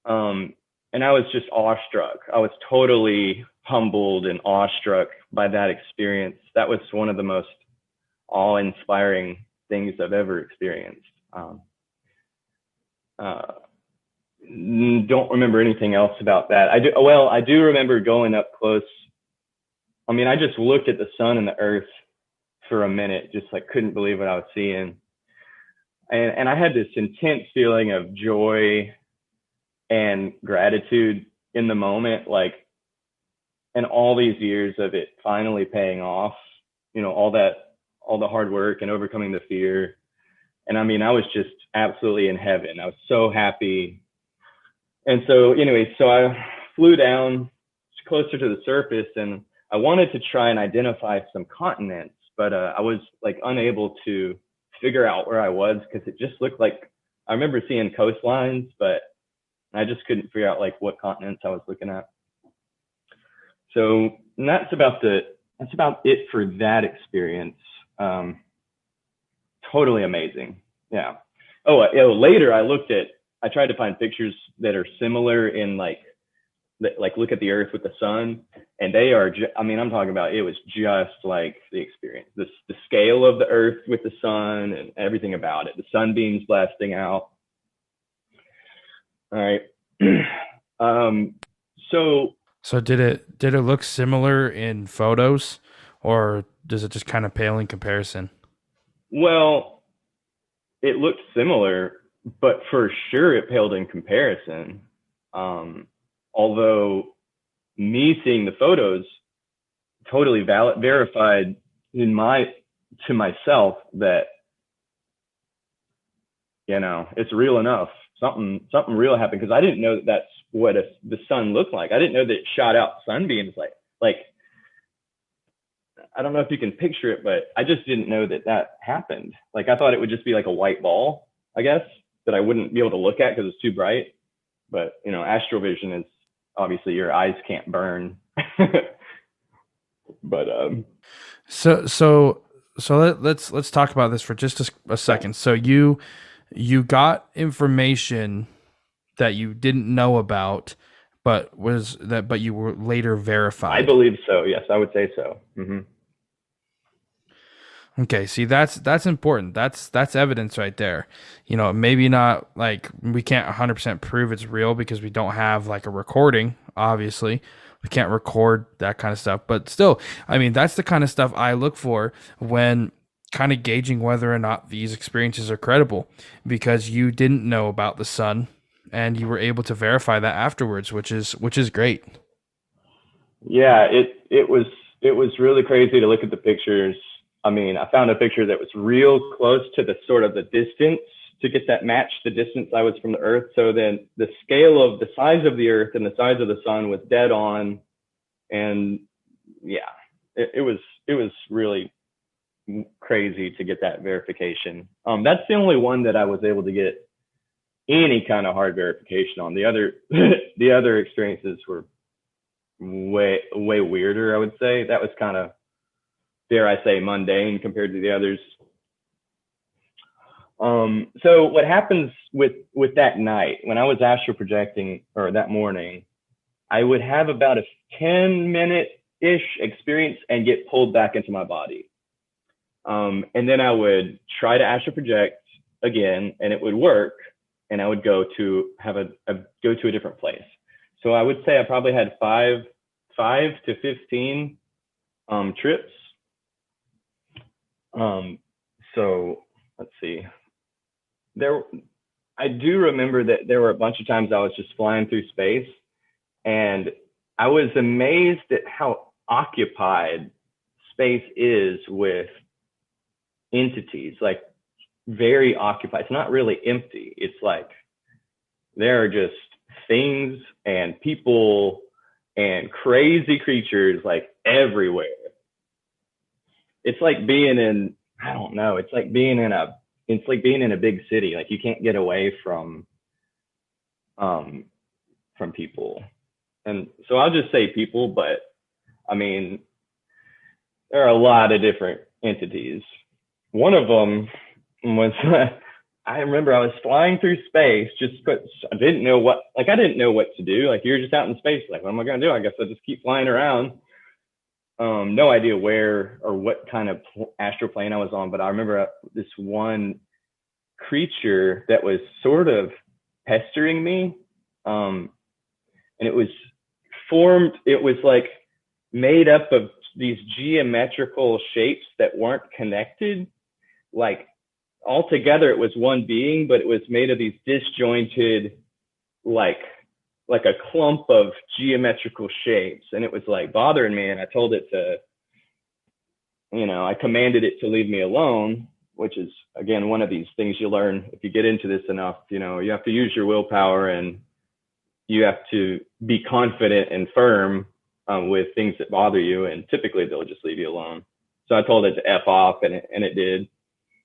And I was just awestruck. I was totally humbled and awestruck by that experience. That was one of the most awe-inspiring things I've ever experienced. Don't remember anything else about that. I do remember going up close. I mean, I just looked at the sun and the Earth for a minute, just like couldn't believe what I was seeing. And I had this intense feeling of joy and gratitude in the moment, like, and all these years of it finally paying off, all the hard work and overcoming the fear. And I mean, I was just absolutely in heaven. I was so happy. And so anyway, so I flew down closer to the surface, and I wanted to try and identify some continents, but I was like unable to figure out where I was, because it just looked like, I remember seeing coastlines, but I just couldn't figure out like what continents I was looking at. So that's about it for that experience. Totally amazing. Yeah. Later I tried to find pictures that are similar in like look at the earth with the sun, and they are, I'm talking about, it was just like the experience, the scale of the earth with the sun and everything about it, the sunbeams blasting out. All right. So did it look similar in photos, or does it just kind of pale in comparison? Well, it looked similar, but for sure it paled in comparison. Although me seeing the photos totally verified to myself that, it's real enough. Something real happened, because I didn't know that that's what the sun looked like. I didn't know that it shot out sunbeams like I don't know if you can picture it, but I just didn't know that happened. Like, I thought it would just be like a white ball, I guess, that I wouldn't be able to look at because it's too bright. But astral vision is obviously your eyes can't burn. But so let's talk about this for just a second. So you got information that you didn't know about, but you were later verified. I believe so. Yes, I would say so. Mm-hmm. Okay, see, that's important. That's evidence right there. Maybe not, like, we can't 100% prove it's real because we don't have like a recording. Obviously, we can't record that kind of stuff. But still, that's the kind of stuff I look for when kind of gauging whether or not these experiences are credible, because you didn't know about the sun and you were able to verify that afterwards, which is great. Yeah, it was really crazy to look at the pictures. I found a picture that was real close to the sort of the distance to get that match the distance I was from the earth. So then the scale of the size of the earth and the size of the sun was dead on. And yeah, it was really crazy to get that verification. That's the only one that I was able to get any kind of hard verification on. The other experiences were way weirder, I would say. That was kind of, dare I say, mundane compared to the others. So what happens with that night, when I was astral projecting, or that morning, I would have about a 10-minute-ish experience and get pulled back into my body. And then I would try to astral project again, and it would work, and I would go to a different place. So I would say I probably had 5 to 15 trips. So let's see. I do remember that there were a bunch of times I was just flying through space, and I was amazed at how occupied space is with entities, like very occupied. It's not really empty. It's like there are just things and people and crazy creatures like everywhere. It's like being in, I don't know, it's like being in a big city. Like, you can't get away from people. And so I'll just say people, but there are a lot of different entities. One of them was, I remember I was flying through space, I didn't know what to do. Like, you're just out in space. Like, what am I going to do? I guess I'll just keep flying around. No idea where or what kind of astral plane I was on, but I remember this one creature that was sort of pestering me. And it was like made up of these geometrical shapes that weren't connected. Like, altogether it was one being, but it was made of these disjointed, like, like a clump of geometrical shapes, and it was like bothering me. And I told it to, I commanded it to leave me alone, which is, again, one of these things you learn if you get into this enough. You have to use your willpower, and you have to be confident and firm with things that bother you, and typically they'll just leave you alone. So I told it to F off, and it did.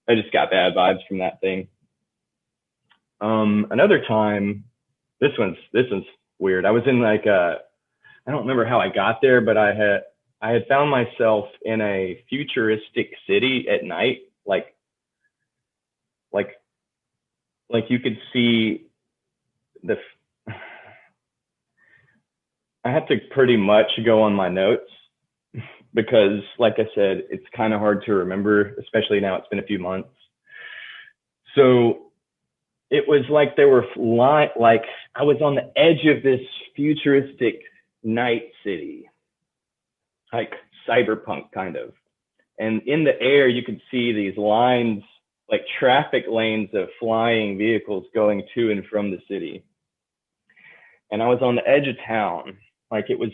I just got bad vibes from that thing. Another time, this one's weird. I was in like I don't remember how I got there, but I had found myself in a futuristic city at night, like you could see I have to pretty much go on my notes because, like I said, it's kind of hard to remember, especially now it's been a few months. So it was like there were like I was on the edge of this futuristic night city, like cyberpunk kind of. And in the air, you could see these lines, like traffic lanes of flying vehicles going to and from the city. And I was on the edge of town. Like it was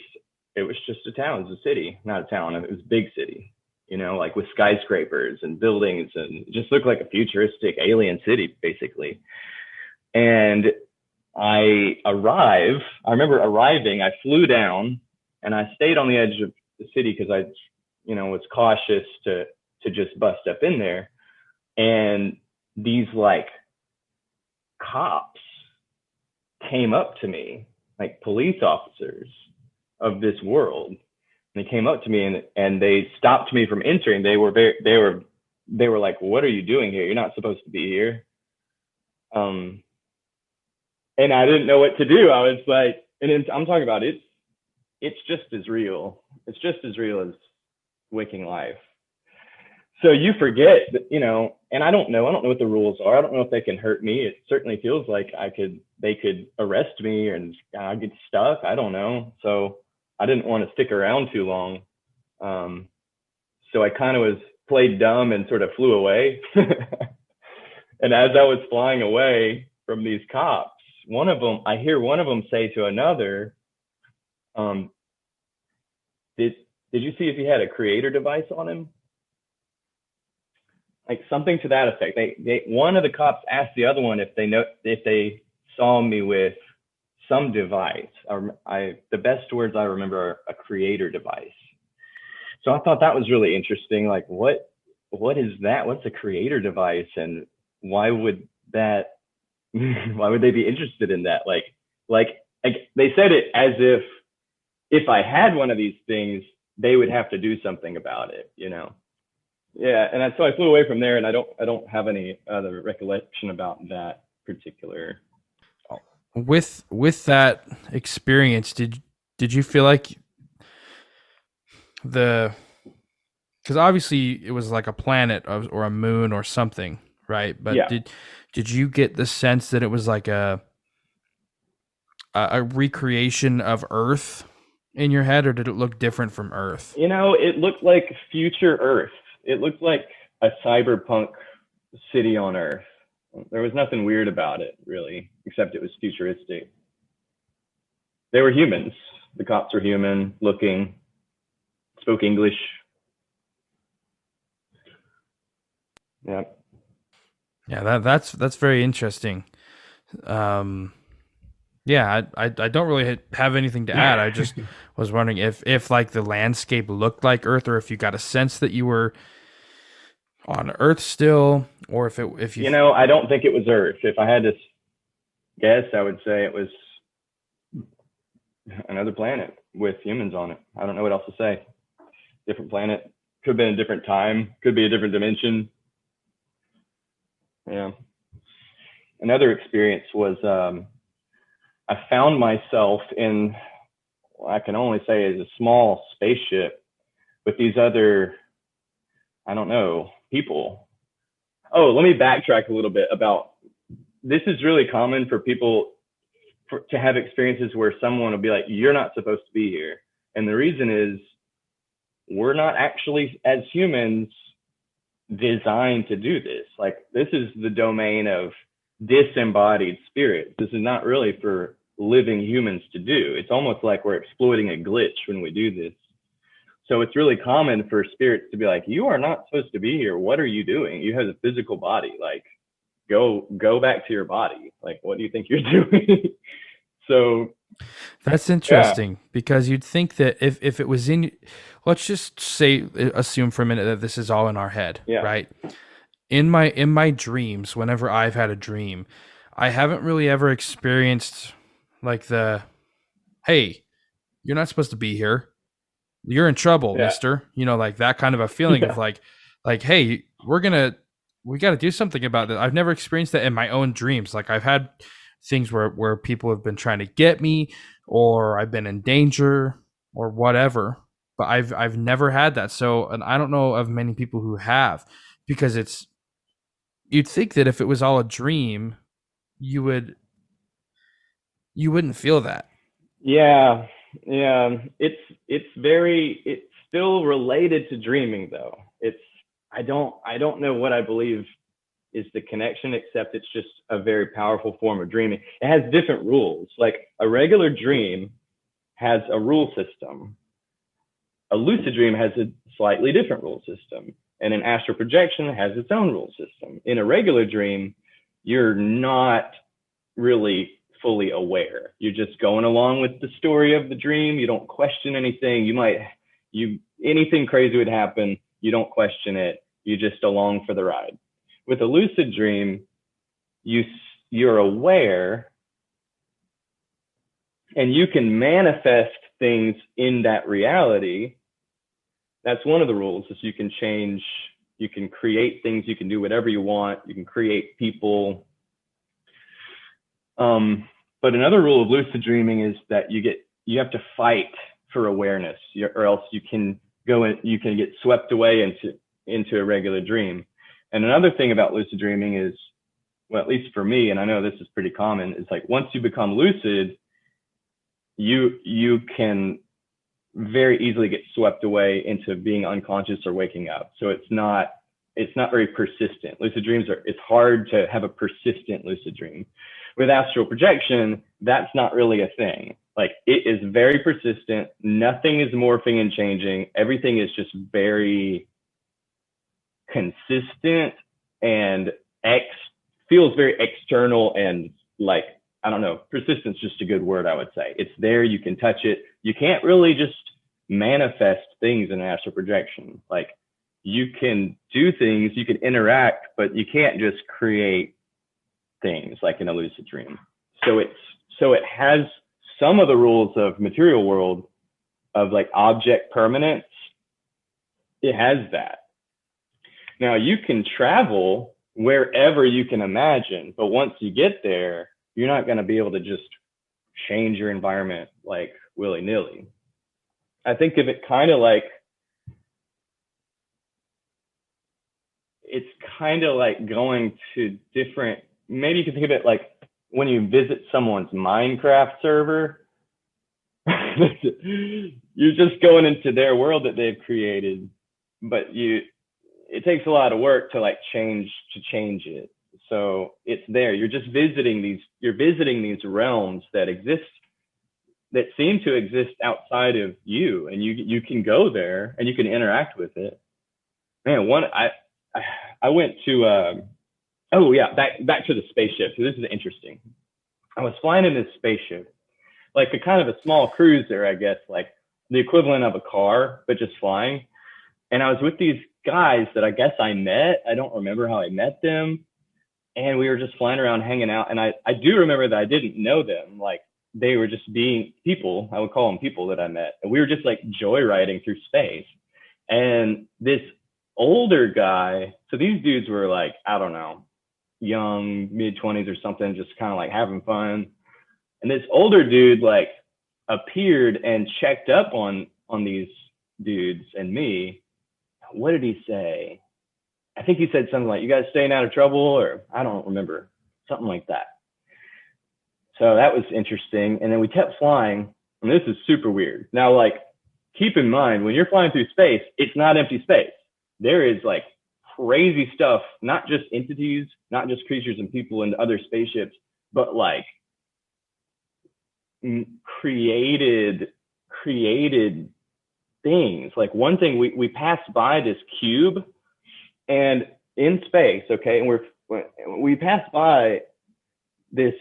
just a town. It was a city, not a town. It was a big city, like with skyscrapers and buildings, and it just looked like a futuristic alien city, basically. And I remember arriving, I flew down and I stayed on the edge of the city because I, was cautious to just bust up in there. And these like cops came up to me, like police officers of this world. They came up to me and they stopped me from entering. They were like, "What are you doing here? You're not supposed to be here." And I didn't know what to do. I was like, and I'm talking about it. It's just as real. It's just as real as waking life. So you forget that, and I don't know what the rules are. I don't know if they can hurt me. It certainly feels like they could arrest me and I get stuck. I don't know. So I didn't want to stick around too long. So I kind of played dumb and sort of flew away. And as I was flying away from these cops, I hear one of them say to another, did you see if he had a creator device on him? Like something to that effect. One of the cops asked the other one if they saw me with some device. The best words I remember are a creator device. So I thought that was really interesting. Like, what is that? What's a creator device, and why would they be interested in that? Like they said it as if I had one of these things, they would have to do something about it, Yeah, and so I flew away from there, and I don't have any other recollection about that particular. With that experience, did you feel like because obviously it was like a planet or a moon or something, right? But yeah. Did you get the sense that it was like a recreation of Earth in your head, or did it look different from Earth? It looked like future Earth. It looked like a cyberpunk city on Earth. There was nothing weird about it, really, except it was futuristic. They were humans. The cops were human looking, spoke English. Yeah. Yeah, that's very interesting. Yeah, I don't really have anything to add. I just was wondering if like the landscape looked like Earth, or if you got a sense that you were on Earth still, or if you I don't think it was Earth. If I had to guess, I would say it was another planet with humans on it. I don't know what else to say. Different planet. Could have been a different time. Could be a different dimension. Yeah. Another experience was I found myself in, I can only say is a small spaceship with these other, I don't know, people. Oh, let me backtrack a little bit about, this is really common for people to have experiences where someone will be like, you're not supposed to be here. And the reason is we're not actually, as humans, designed to do this. Like, this is the domain of disembodied spirits. This is not really for living humans to do. It's almost like we're exploiting a glitch when we do this. So it's really common for spirits to be like, you are not supposed to be here. What are you doing? You have a physical body. Like, go back to your body. Like, what do you think you're doing? So That's interesting because you'd think that if it was in, let's just assume for a minute that this is all in our head, right? In my dreams, whenever I've had a dream, I haven't really ever experienced like hey, you're not supposed to be here. You're in trouble, mister. You know, like that kind of a feeling of like, hey, we got to do something about that. I've never experienced that in my own dreams. Like I've had things where people have been trying to get me, or I've been in danger or whatever, but I've never had that. So, and I don't know of many people who have, because you'd think that if it was all a dream, you wouldn't feel that. Yeah. It's still related to dreaming though. I don't know what I believe is the connection, except it's just a very powerful form of dreaming. It has different rules. Like a regular dream has a rule system. A lucid dream has a slightly different rule system. And an astral projection has its own rule system. In a regular dream, you're not really fully aware. You're just going along with the story of the dream. You don't question anything. Anything crazy would happen. You don't question it. You're just along for the ride. With a lucid dream, you're aware, and you can manifest things in that reality. That's one of the rules, is you can change, you can create things, you can do whatever you want, you can create people. But another rule of lucid dreaming is that you have to fight for awareness, or else you can get swept away into a regular dream. And another thing about lucid dreaming is, well, at least for me, and I know this is pretty common, is like once you become lucid, you can very easily get swept away into being unconscious or waking up. So it's not very persistent. Lucid dreams it's hard to have a persistent lucid dream. With astral projection, that's not really a thing. Like it is very persistent. Nothing is morphing and changing. Everything is just very consistent and feels very external, and like, I don't know, persistence is just a good word, I would say. It's there, you can touch it. You can't really just manifest things in astral projection. Like you can do things, you can interact, but you can't just create things like in a lucid dream. So it has some of the rules of material world of like object permanence. It has that. Now you can travel wherever you can imagine, but once you get there, you're not going to be able to just change your environment like willy-nilly. I think of it kind of like, it's kind of like going to different, maybe you can think of it like when you visit someone's Minecraft server. You're just going into their world that they've created, but it takes a lot of work to like change it. So it's there. You're just visiting these realms that exist, that seem to exist outside of you, and you can go there and you can interact with it. Man, I went to back to the spaceship. So this is interesting. I was flying in this spaceship, like a kind of a small cruiser, I guess, like the equivalent of a car, but just flying. And I was with these guys that I guess I met. I don't remember how I met them. And we were just flying around hanging out. And I do remember that I didn't know them. Like they were just being people. I would call them people that I met. And we were just like joyriding through space. And this older guy, so these dudes were like, I don't know, young, mid-20s or something, just kind of like having fun. And this older dude like appeared and checked up on these dudes and me. What did he say? I think he said something like, you guys staying out of trouble, or I don't remember, something like that. So that was interesting. And then we kept flying, and this is super weird. Now, like, keep in mind, when you're flying through space, it's not empty space. There is like crazy stuff, not just entities, not just creatures and people and other spaceships, but like created things. Like one thing, we passed by this cube and in space, okay, and we passed by this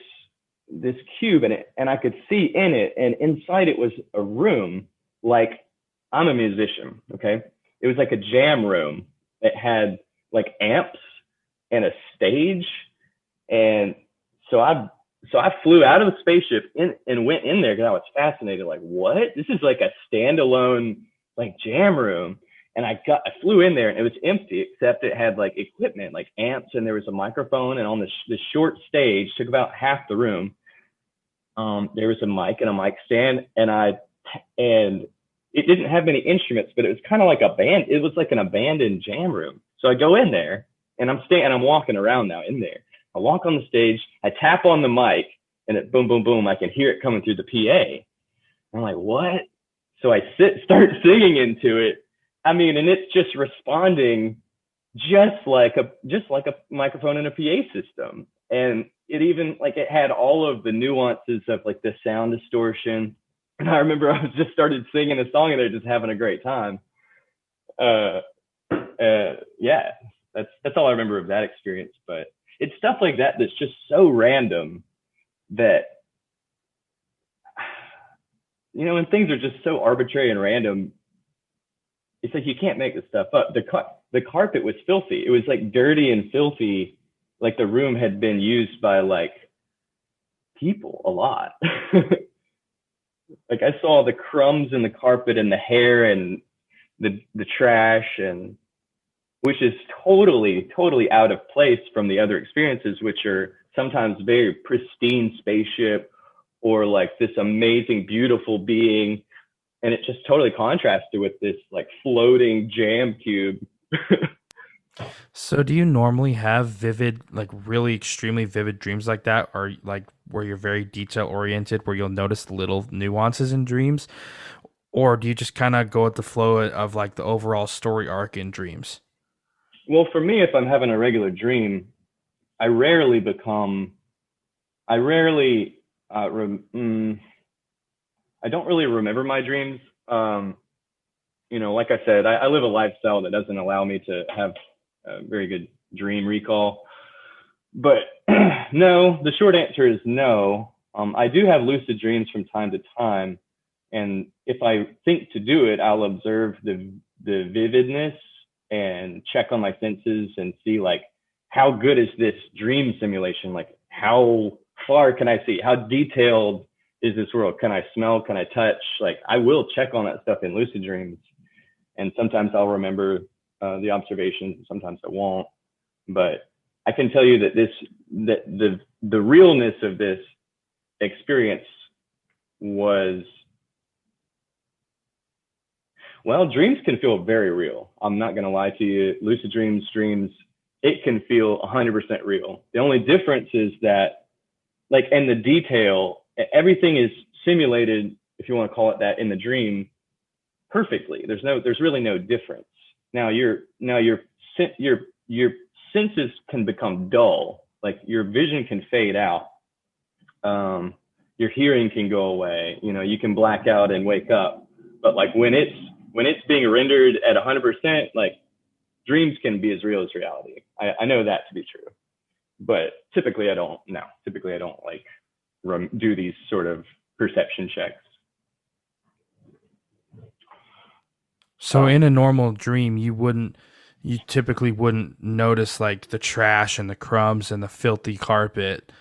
cube and I could see in it, and inside it was a room. Like, I'm a musician, okay? It was like a jam room. It had like amps and a stage, and so I flew out of the spaceship and went in there because I was fascinated. Like, what? This is like a standalone like jam room. And I flew in there and it was empty except it had like equipment, like amps, and there was a microphone. And on the short stage, took about half the room. There was a mic and a mic stand, and it didn't have many instruments, but it was kind of like a band. It was like an abandoned jam room. So I go in there and I'm walking around now in there. I walk on the stage, I tap on the mic, and it boom, boom, boom. I can hear it coming through the PA. I'm like, what? So I start singing into it. I mean, and it's just responding just like a microphone in a PA system. And it even like it had all of the nuances of like the sound distortion. And I remember I was just started singing a song and they're just having a great time. Yeah, that's all I remember of that experience. But it's stuff like that that's just so random that, you know, when things are just so arbitrary and random, it's like you can't make this stuff up. The carpet was filthy. It was like dirty and filthy. Like the room had been used by like people a lot. Like I saw the crumbs in the carpet and the hair and the trash, and which is totally out of place from the other experiences, which are sometimes very pristine spaceship or like this amazing, beautiful being. And it just totally contrasted with this like floating jam cube. So do you normally have vivid, like really extremely vivid dreams like that, or like where you're very detail oriented, where you'll notice little nuances in dreams? Or do you just kind of go with the flow of like the overall story arc in dreams? Well, for me, if I'm having a regular dream, I rarely become, I rarely, I don't really remember my dreams. You know, like I said, I live a lifestyle that doesn't allow me to have a very good dream recall. But no, the short answer is no. I do have lucid dreams from time to time. And if I think to do it, I'll observe the vividness and check on my senses and see like, how good is this dream simulation? Like, how far can I see? How detailed is this world? Can I smell? Can I touch? Like, I will check on that stuff in lucid dreams. And sometimes I'll remember the observations, and sometimes I won't. But I can tell you that the realness of this experience was, well, dreams can feel very real. I'm not going to lie to you. Lucid dreams, it can feel 100% real. The only difference is that, like, in the detail, everything is simulated, if you want to call it that, in the dream perfectly. There's really no difference. Now your senses can become dull. Like your vision can fade out. Your hearing can go away. You know, you can black out and wake up. But like when it's being rendered at 100%, like dreams can be as real as reality. I know that to be true. But typically I don't like do these sort of perception checks. So in a normal dream, you typically wouldn't notice like the trash and the crumbs and the filthy carpet.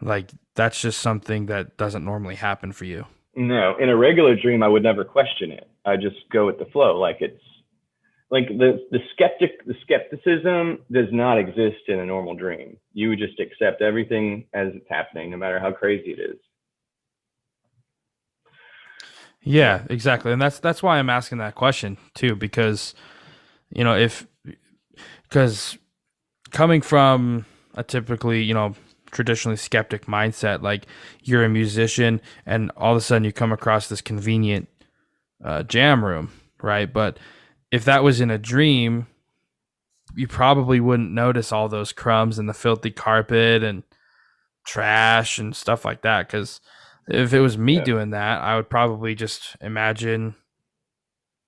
Like that's just something that doesn't normally happen for you. No, in a regular dream, I would never question it. I just go with the flow. Like it's like the skepticism does not exist in a normal dream. You would just accept everything as it's happening, no matter how crazy it is. Yeah, exactly. And that's why I'm asking that question too, because, you know, because coming from a typically, you know, traditionally skeptic mindset, like you're a musician and all of a sudden you come across this convenient jam room, right? But if that was in a dream, you probably wouldn't notice all those crumbs and the filthy carpet and trash and stuff like that, because If it was me Yeah. doing that, I would probably just imagine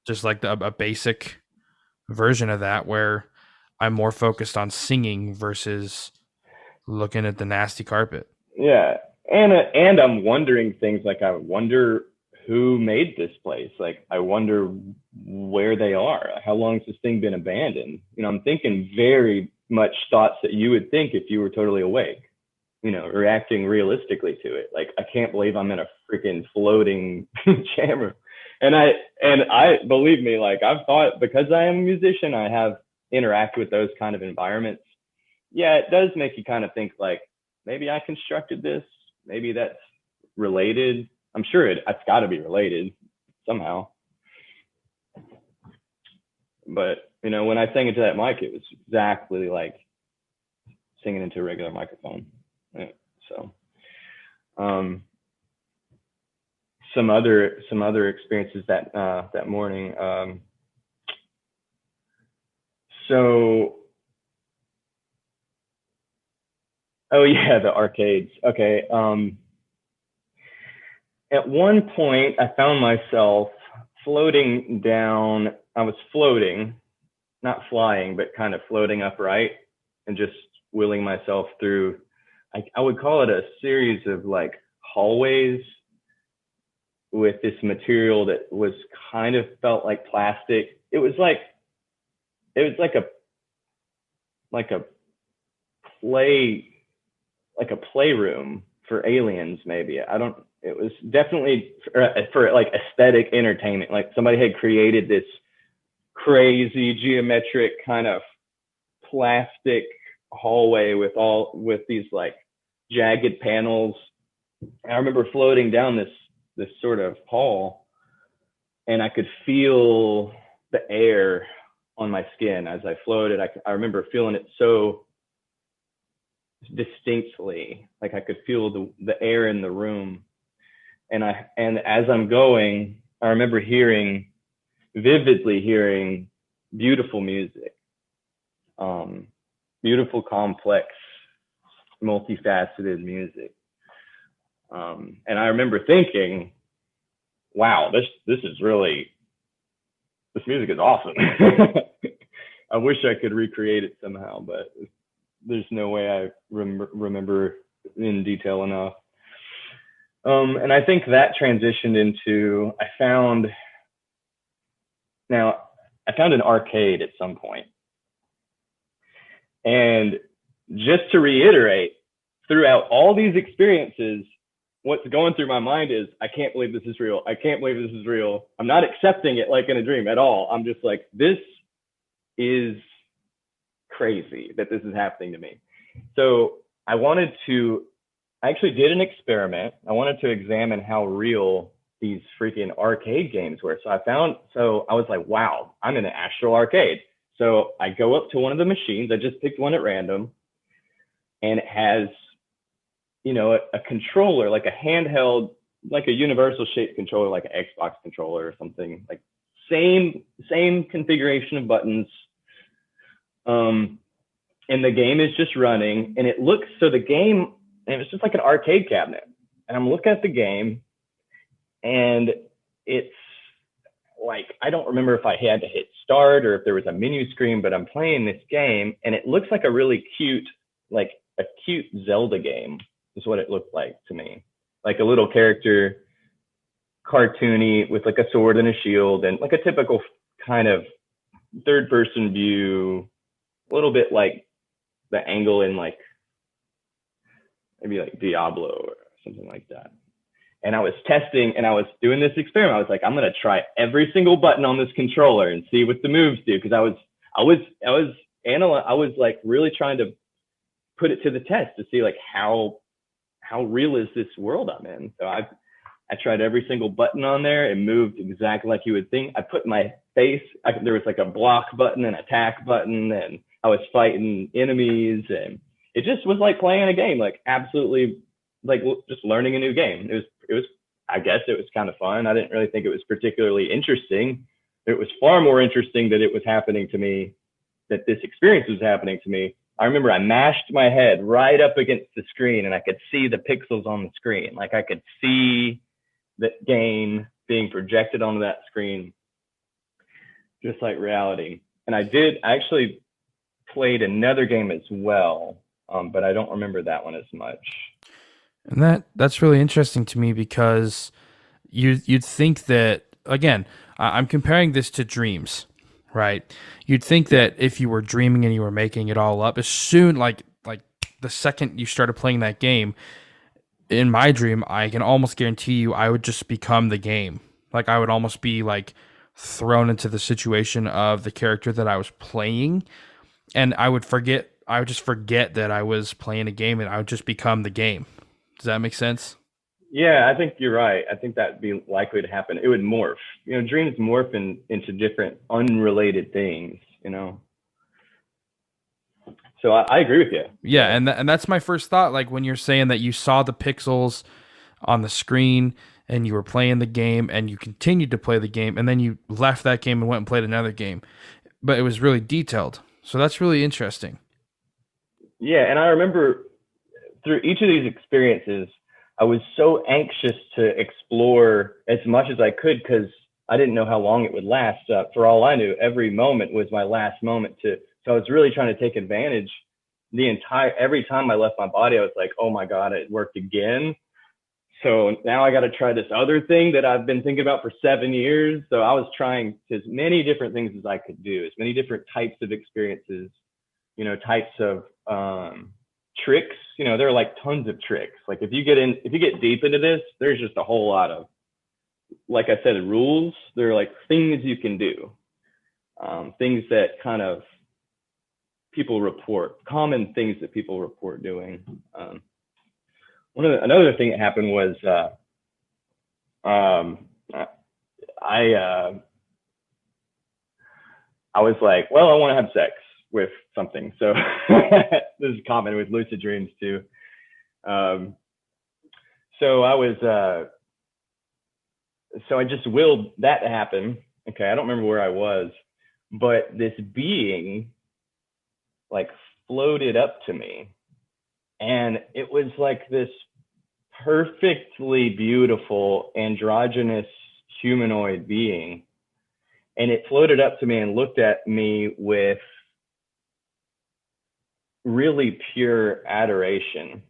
just like a basic version of that where I'm more focused on singing versus looking at the nasty carpet. Yeah. And I'm wondering things like, I wonder who made this place. Like, I wonder where they are. How long has this thing been abandoned? You know, I'm thinking very much thoughts that you would think if you were totally awake, you know, reacting realistically to it. Like, I can't believe I'm in a freaking floating chamber. And I believe me, like, I've thought, because I am a musician, I have interacted with those kind of environments. Yeah, it does make you kind of think like, maybe I constructed this. Maybe that's related. I'm sure it's got to be related somehow. But, you know, when I sang into that mic, it was exactly like singing into a regular microphone. Yeah, so, some other experiences that morning. So, oh yeah, the arcades. Okay. At one point, I found myself floating down. I was floating, not flying, but kind of floating upright, and just wheeling myself through. I would call it a series of like hallways with this material that was kind of felt like plastic. It was like a play, like a playroom for aliens, maybe. It was definitely for like aesthetic entertainment. Like, somebody had created this crazy geometric kind of plastic hallway with these like jagged panels. And I remember floating down this sort of hall, and I could feel the air on my skin as I floated. I remember feeling it so distinctly, like I could feel the air in the room. And as I'm going, I remember vividly hearing beautiful music, beautiful, complex, multifaceted music. And I remember thinking, wow, this music is awesome. I wish I could recreate it somehow, but there's no way I remember in detail enough. And I think that transitioned into, I found an arcade at some point. And just to reiterate, throughout all these experiences, what's going through my mind is, I can't believe this is real. I can't believe this is real. I'm not accepting it like in a dream at all. I'm just like, this is crazy that this is happening to me. So I actually did an experiment. I wanted to examine how real these freaking arcade games were. So I was like, wow, I'm in an Astral arcade. So I go up to one of the machines. I just picked one at random, and it has, you know, a controller, like a handheld, like a universal shaped controller, like an Xbox controller or something, like same configuration of buttons. And the game is just running, and it was just like an arcade cabinet. And I'm looking at the game, and it's like, I don't remember if I had to hit start or if there was a menu screen, but I'm playing this game, and it looks like a really cute, like a cute Zelda game is what it looked like to me. Like a little character, cartoony, with like a sword and a shield, and like a typical kind of third person view, a little bit like the angle in like maybe like Diablo or something like that. And I was testing, and I was doing this experiment. I was like, I'm going to try every single button on this controller and see what the moves do. Cause I was like really trying to put it to the test to see like how real is this world I'm in. So I tried every single button on there. It moved exactly like you would think. I put my face, there was like a block button and attack button, and I was fighting enemies, and it just was like playing a game, like absolutely like just learning a new game. It was, I guess it was kind of fun. I didn't really think it was particularly interesting. It was far more interesting that it was happening to me, that this experience was happening to me, I remember I mashed my head right up against the screen and I could see the pixels on the screen. Like I could see the game being projected onto that screen, just like reality. And I actually played another game as well, but I don't remember that one as much. And that's really interesting to me because you'd think that, again, I'm comparing this to dreams, right? You'd think that if you were dreaming and you were making it all up, as soon like the second you started playing that game, in my dream, I can almost guarantee you I would just become the game. Like I would almost be like thrown into the situation of the character that I was playing, and I would just forget that I was playing a game, and I would just become the game. Does that make sense? Yeah, I think you're right. I think that'd be likely to happen. It would morph. Dreams morph into different unrelated things, So I agree with you. Yeah, and that's my first thought. Like when you're saying that you saw the pixels on the screen and you were playing the game and you continued to play the game and then you left that game and went and played another game, but it was really detailed. So that's really interesting. Yeah, and I remember through each of these experiences, I was so anxious to explore as much as I could because I didn't know how long it would last. For all I knew, every moment was my last moment so I was really trying to take advantage. Every time I left my body, I was like, oh my God, it worked again. So now I got to try this other thing that I've been thinking about for 7 years. So I was trying as many different things as I could do, as many different types of experiences, types of tricks. There are like tons of tricks. Like if you get deep into this, there's just a whole lot of, like I said, rules. There are like things you can do, things that kind of common things that people report doing. Another thing that happened was I was like, well, I want to have sex with something. So this is common with lucid dreams too. So I just willed that to happen. Okay, I don't remember where I was, but this being like floated up to me, and it was like this perfectly beautiful androgynous humanoid being, and it floated up to me and looked at me with really pure adoration,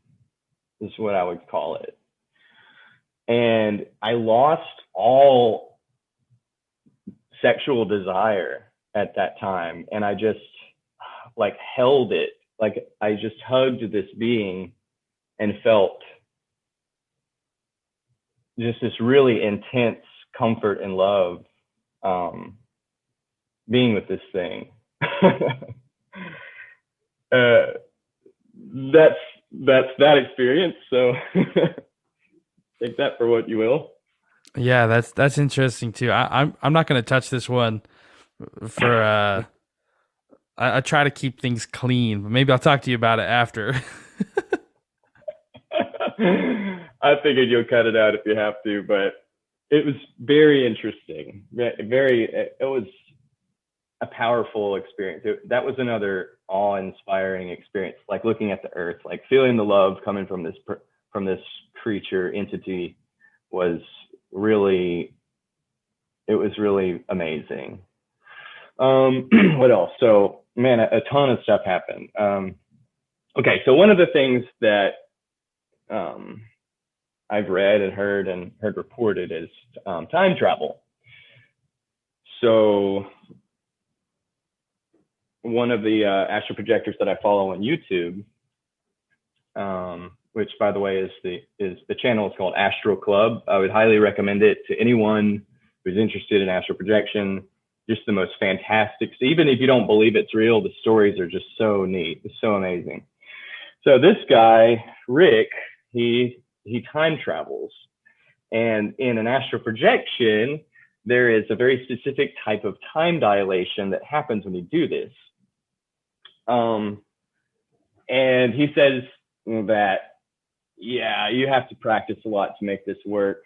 is what I would call it. And I lost all sexual desire at that time, and I just like held it. Like I just hugged this being and felt just this really intense comfort and love being with this thing. That's that experience. So take that for what you will. Yeah, that's interesting too. I'm not going to touch this one for I try to keep things clean, but maybe I'll talk to you about it after. I figured you'll cut it out if you have to, but it was very interesting. It was a powerful experience. That was another awe-inspiring experience, like looking at the earth, like feeling the love coming from this creature entity was really amazing. What else? So, man, a ton of stuff happened. Okay, so one of the things that I've read and heard reported is time travel. So one of the astral projectors that I follow on YouTube, which by the way is the channel is called Astral Club. I would highly recommend it to anyone who's interested in astral projection. Just the most fantastic. So even if you don't believe it's real, the stories are just so neat. It's so amazing. So this guy, Rick, he time travels, and in an astral projection, there is a very specific type of time dilation that happens when you do this. And he says that, yeah, you have to practice a lot to make this work.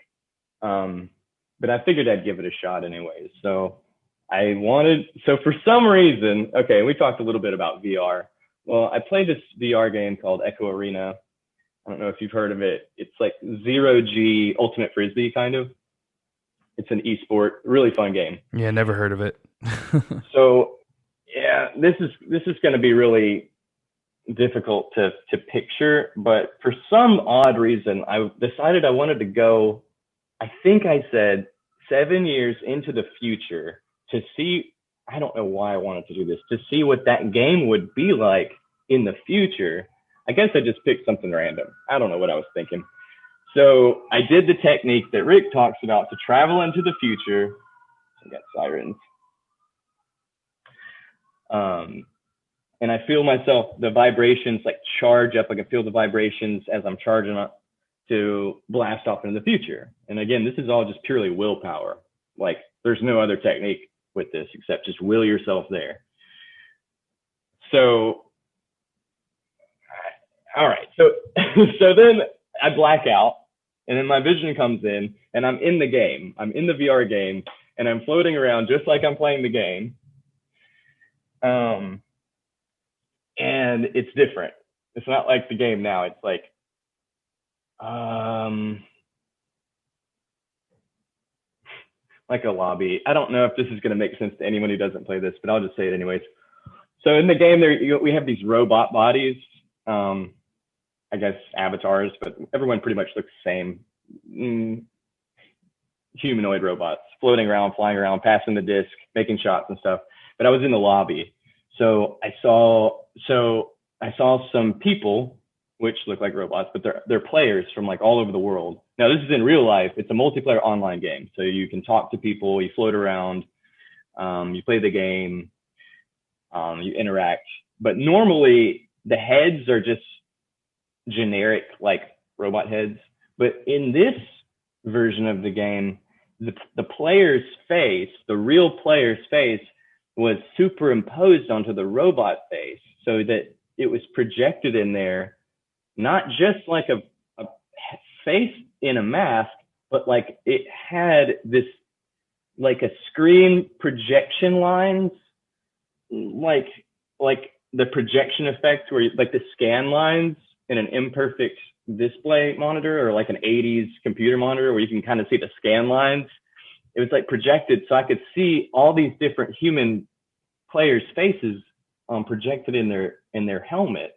But I figured I'd give it a shot anyways. So for some reason, okay, we talked a little bit about VR. Well, I played this VR game called Echo Arena. I don't know if you've heard of it. It's like 0G Ultimate Frisbee, kind of. It's an esport, really fun game. Yeah, never heard of it. So, yeah, this is going to be really difficult to picture, but for some odd reason, I decided I wanted to go, I think I said 7 years into the future to see, I don't know why I wanted to do this, to see what that game would be like in the future. I guess I just picked something random. I don't know what I was thinking. So I did the technique that Rick talks about to travel into the future. I got sirens. And I feel myself, the vibrations like charge up. I can feel the vibrations as I'm charging up to blast off into the future. And again, this is all just purely willpower. Like there's no other technique with this except just will yourself there. So, all right. So, so then I black out and then my vision comes in and I'm in the game. I'm in the VR game and I'm floating around just like I'm playing the game. And it's different. It's not like the game now. It's like, like a lobby. I don't know if this is going to make sense to anyone who doesn't play this, but I'll just say it anyways. So in the game there, we have these robot bodies, I guess avatars, but everyone pretty much looks the same. Humanoid robots floating around, flying around, passing the disc, making shots and stuff. But I was in the lobby. So I saw some people which look like robots, but they're players from like all over the world. Now this is in real life. It's a multiplayer online game. So you can talk to people, you float around, you play the game, you interact. But normally the heads are just generic like robot heads. But in this version of the game, the player's face, the real player's face, was superimposed onto the robot face so that it was projected in there, not just like a face in a mask, but like it had this, like a screen projection lines, like the projection effect where like the scan lines in an imperfect display monitor or like an 80s computer monitor where you can kind of see the scan lines. It was like projected so I could see all these different human players' faces projected in their helmets.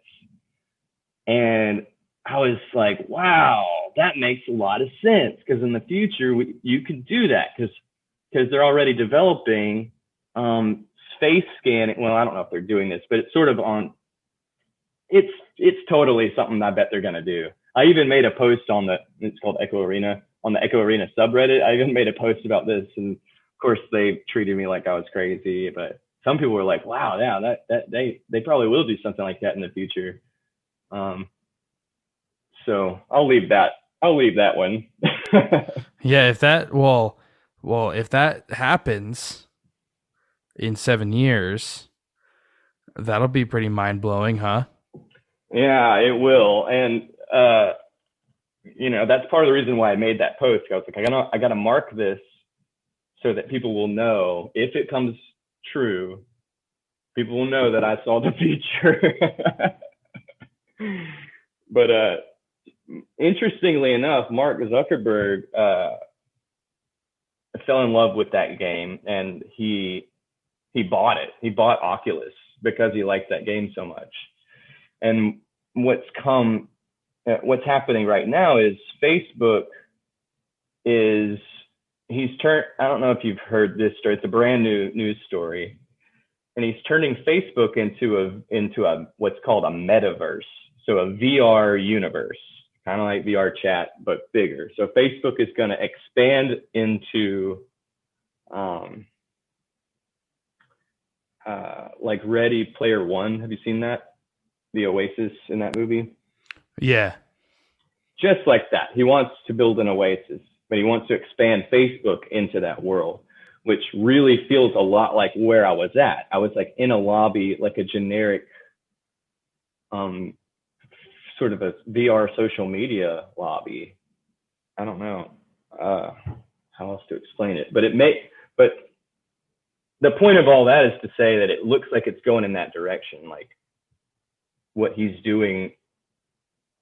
And I was like, wow, that makes a lot of sense, because in the future you could do that because they're already developing face scanning. Well, I don't know if they're doing this, but it's sort of on, it's totally something I bet they're going to do. I even made a post on it's called Echo Arena, on the Echo Arena subreddit. I even made a post about this, and of course they treated me like I was crazy, but some people were like, wow, yeah, that they probably will do something like that in the future. So I'll leave that one. Yeah, if that happens in 7 years, that'll be pretty mind-blowing, huh? Yeah, it will. And that's part of the reason why I made that post. I was like, I gotta mark this so that people will know, if it comes true, people will know that I saw the future. But interestingly enough, Mark Zuckerberg fell in love with that game, and he bought it. He bought Oculus because he liked that game so much. And what's happening right now is Facebook I don't know if you've heard this story. It's a brand new news story, and he's turning Facebook into a what's called a metaverse. So a VR universe, kind of like VR chat, but bigger. So Facebook is going to expand into like Ready Player One. Have you seen that? The Oasis in that movie? Yeah. Just like that. He wants to build an oasis, but he wants to expand Facebook into that world, which really feels a lot like where I was at. I was like in a lobby, like a generic sort of a VR social media lobby. I don't know how else to explain it, but the point of all that is to say that it looks like it's going in that direction. Like what he's doing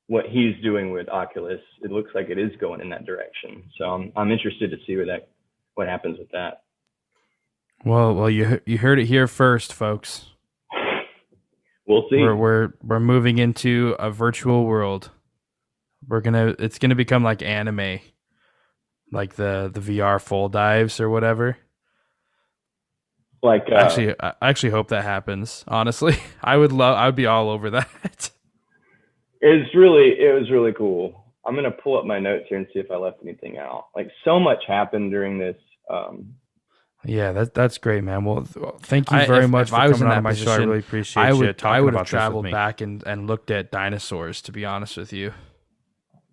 with Oculus, it looks like it is going in that direction. So I'm interested to see what happens with that. Well, you heard it here first, folks. We'll see. We're moving into a virtual world. It's gonna become like anime, like the VR full dives or whatever. Like I actually hope that happens. Honestly, I would be all over that. it was really cool. I'm gonna pull up my notes here and see if I left anything out. Like, so much happened during this. Yeah, that's great, man. Well, thank you very much if for I was coming in on that my position, show. I really appreciate you I talking would about have this with traveled me. back and looked at dinosaurs. To be honest with you,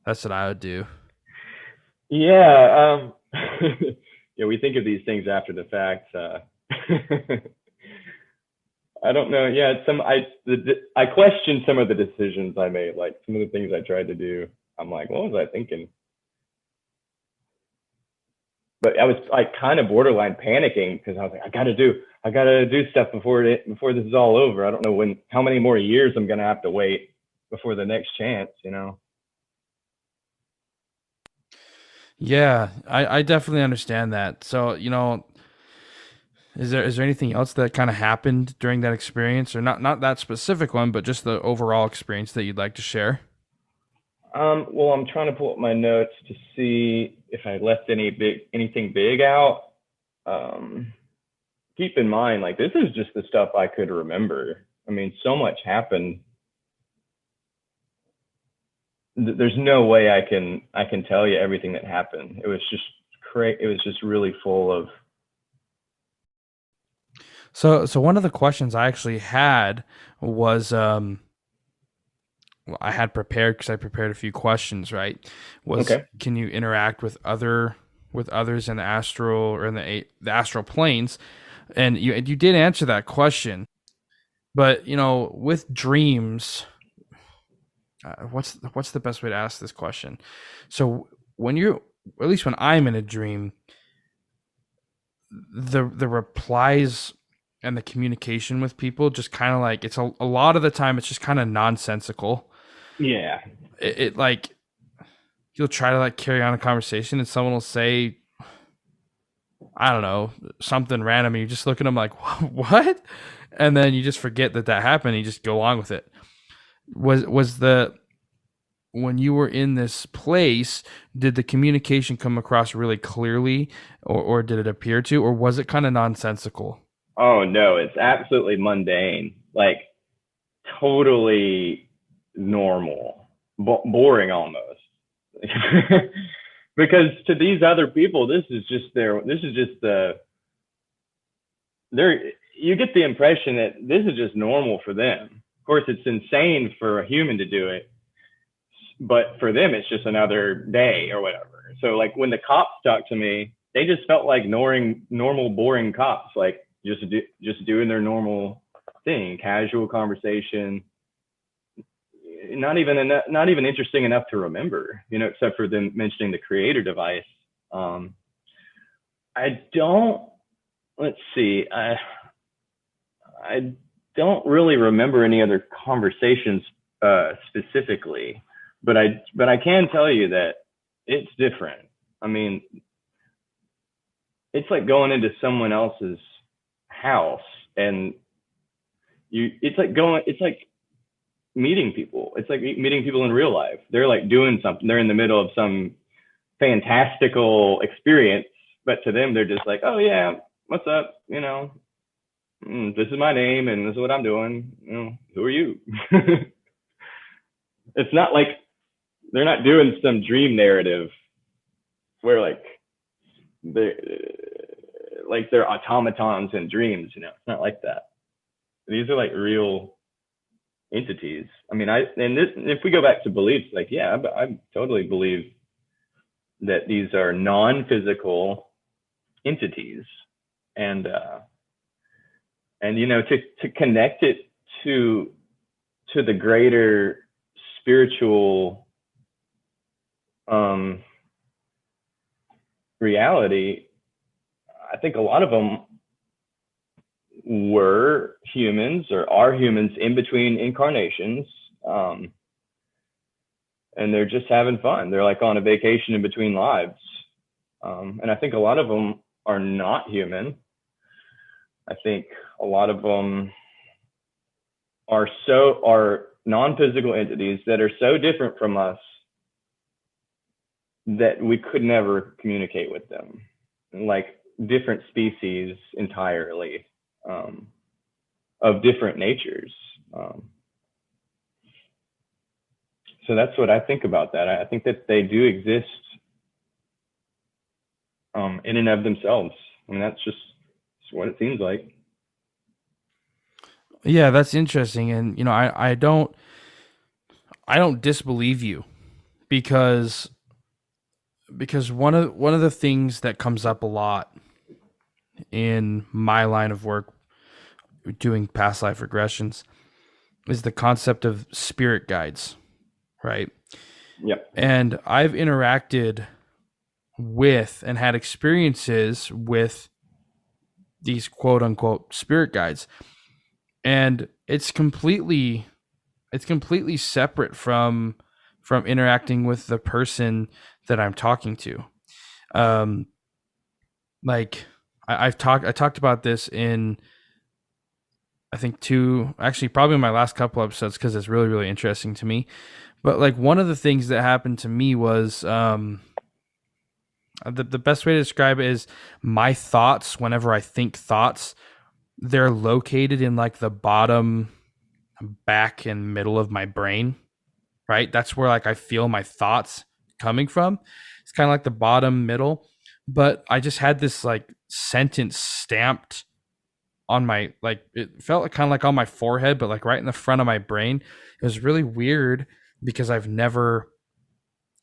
that's what I would do. Yeah, yeah, we think of these things after the fact. I don't know. Yeah, I question some of the decisions I made, like some of the things I tried to do. I'm like, what was I thinking? But I was like kind of borderline panicking because I was like, I gotta do stuff before this is all over. I don't know how many more years I'm gonna have to wait before the next chance, you know? Yeah, I definitely understand that. So, is there anything else that kind of happened during that experience, or not that specific one, but just the overall experience that you'd like to share? Well, I'm trying to pull up my notes to see if I left anything big out. Keep in mind, like, this is just the stuff I could remember. I mean, so much happened. There's no way I can tell you everything that happened. It was just It was just really full of. So one of the questions I actually had was I had prepared because I prepared a few questions, right? Was Okay. Can you interact with others in the astral or in the astral planes? And you did answer that question, but with dreams, what's the best way to ask this question? So at least when I'm in a dream, the replies and the communication with people just kind of like, it's a lot of the time it's just kind of nonsensical. Yeah. It like, you'll try to like carry on a conversation and someone will say, I don't know, something random, and you just look at them like, what? And then you just forget that happened and you just go along with it. When you were in this place, did the communication come across really clearly, or did it appear to, or was it kind of nonsensical? Oh no, it's absolutely mundane, like totally normal, boring almost. Because to these other people, this is just you get the impression that this is just normal for them. Of course, it's insane for a human to do it, but for them, it's just another day or whatever. So like when the cops talked to me, they just felt like normal, boring cops, like just doing their normal thing, casual conversation, not even interesting enough to remember, except for them mentioning the creator device. I don't. Let's see. I don't really remember any other conversations specifically, but I can tell you that it's different. I mean, it's like going into someone else's house and it's like meeting people. It's like meeting people in real life. They're like doing something. They're in the middle of some fantastical experience, but to them, they're just like, oh yeah, what's up? This is my name and this is what I'm doing. Who are you? It's not like they're not doing some dream narrative where they're automatons in dreams. It's not like that. These are like real entities. I mean, if we go back to beliefs, like, yeah, I totally believe that these are non-physical entities, and to connect it to the greater spiritual reality, I think a lot of them were humans or are humans in between incarnations. And they're just having fun. They're like on a vacation in between lives. And I think a lot of them are not human. I think a lot of them are non-physical entities that are so different from us that we could never communicate with them, like different species entirely, of different natures. So that's what I think about that. I think that they do exist in and of themselves. I mean, that's what it seems like. Yeah, that's interesting. And, I don't disbelieve you because one of the things that comes up a lot in my line of work doing past life regressions is the concept of spirit guides, right? Yep. And I've interacted with and had experiences with these quote unquote spirit guides. And it's completely separate from interacting with the person that I'm talking to. Like I talked about this in, I think probably in my last couple episodes, because it's really, really interesting to me. But like one of the things that happened to me was the best way to describe it is my thoughts. Whenever I think thoughts, they're located in like the bottom back and middle of my brain, right? That's where like I feel my thoughts coming from. It's kind of like the bottom middle, but I just had this like sentence stamped on my, like, it felt like kind of like on my forehead, but like right in the front of my brain. It was really weird because I've never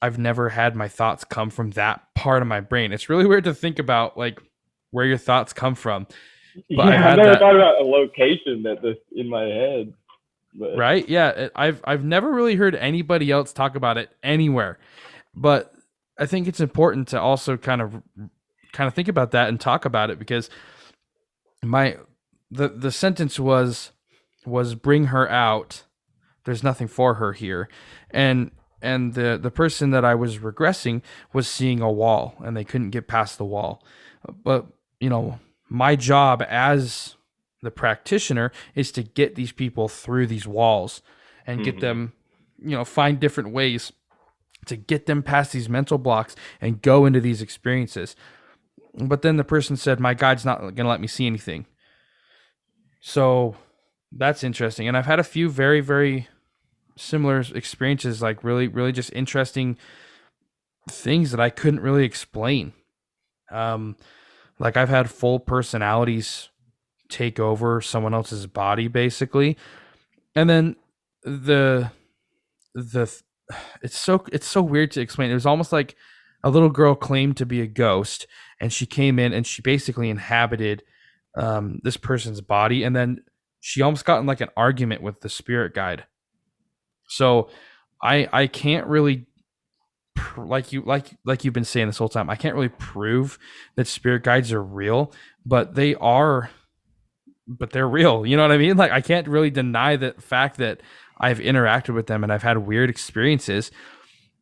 had my thoughts come from that part of my brain. It's really weird to think about like where your thoughts come from. But yeah, I've never thought about a location that's in my head. But. Right? Yeah, I've never really heard anybody else talk about it anywhere. But I think it's important to also kind of think about that and talk about it, because the sentence was bring her out. There's nothing for her here. And the person that I was regressing was seeing a wall and they couldn't get past the wall. But, my job as the practitioner is to get these people through these walls and get them, find different ways to get them past these mental blocks and go into these experiences. But then the person said, my guide's not going to let me see anything. So that's interesting. And I've had a few very, very similar experiences, like really, really just interesting things that I couldn't really explain. Like I've had full personalities take over someone else's body, basically. And then it's so weird to explain. It was almost like a little girl claimed to be a ghost, and she came in and she basically inhabited this person's body, and then she almost got in like an argument with the spirit guide. So I can't really, like you've been saying this whole time, I can't really prove that spirit guides are real, but they're real. You know what I mean? Like I can't really deny the fact that I've interacted with them and I've had weird experiences.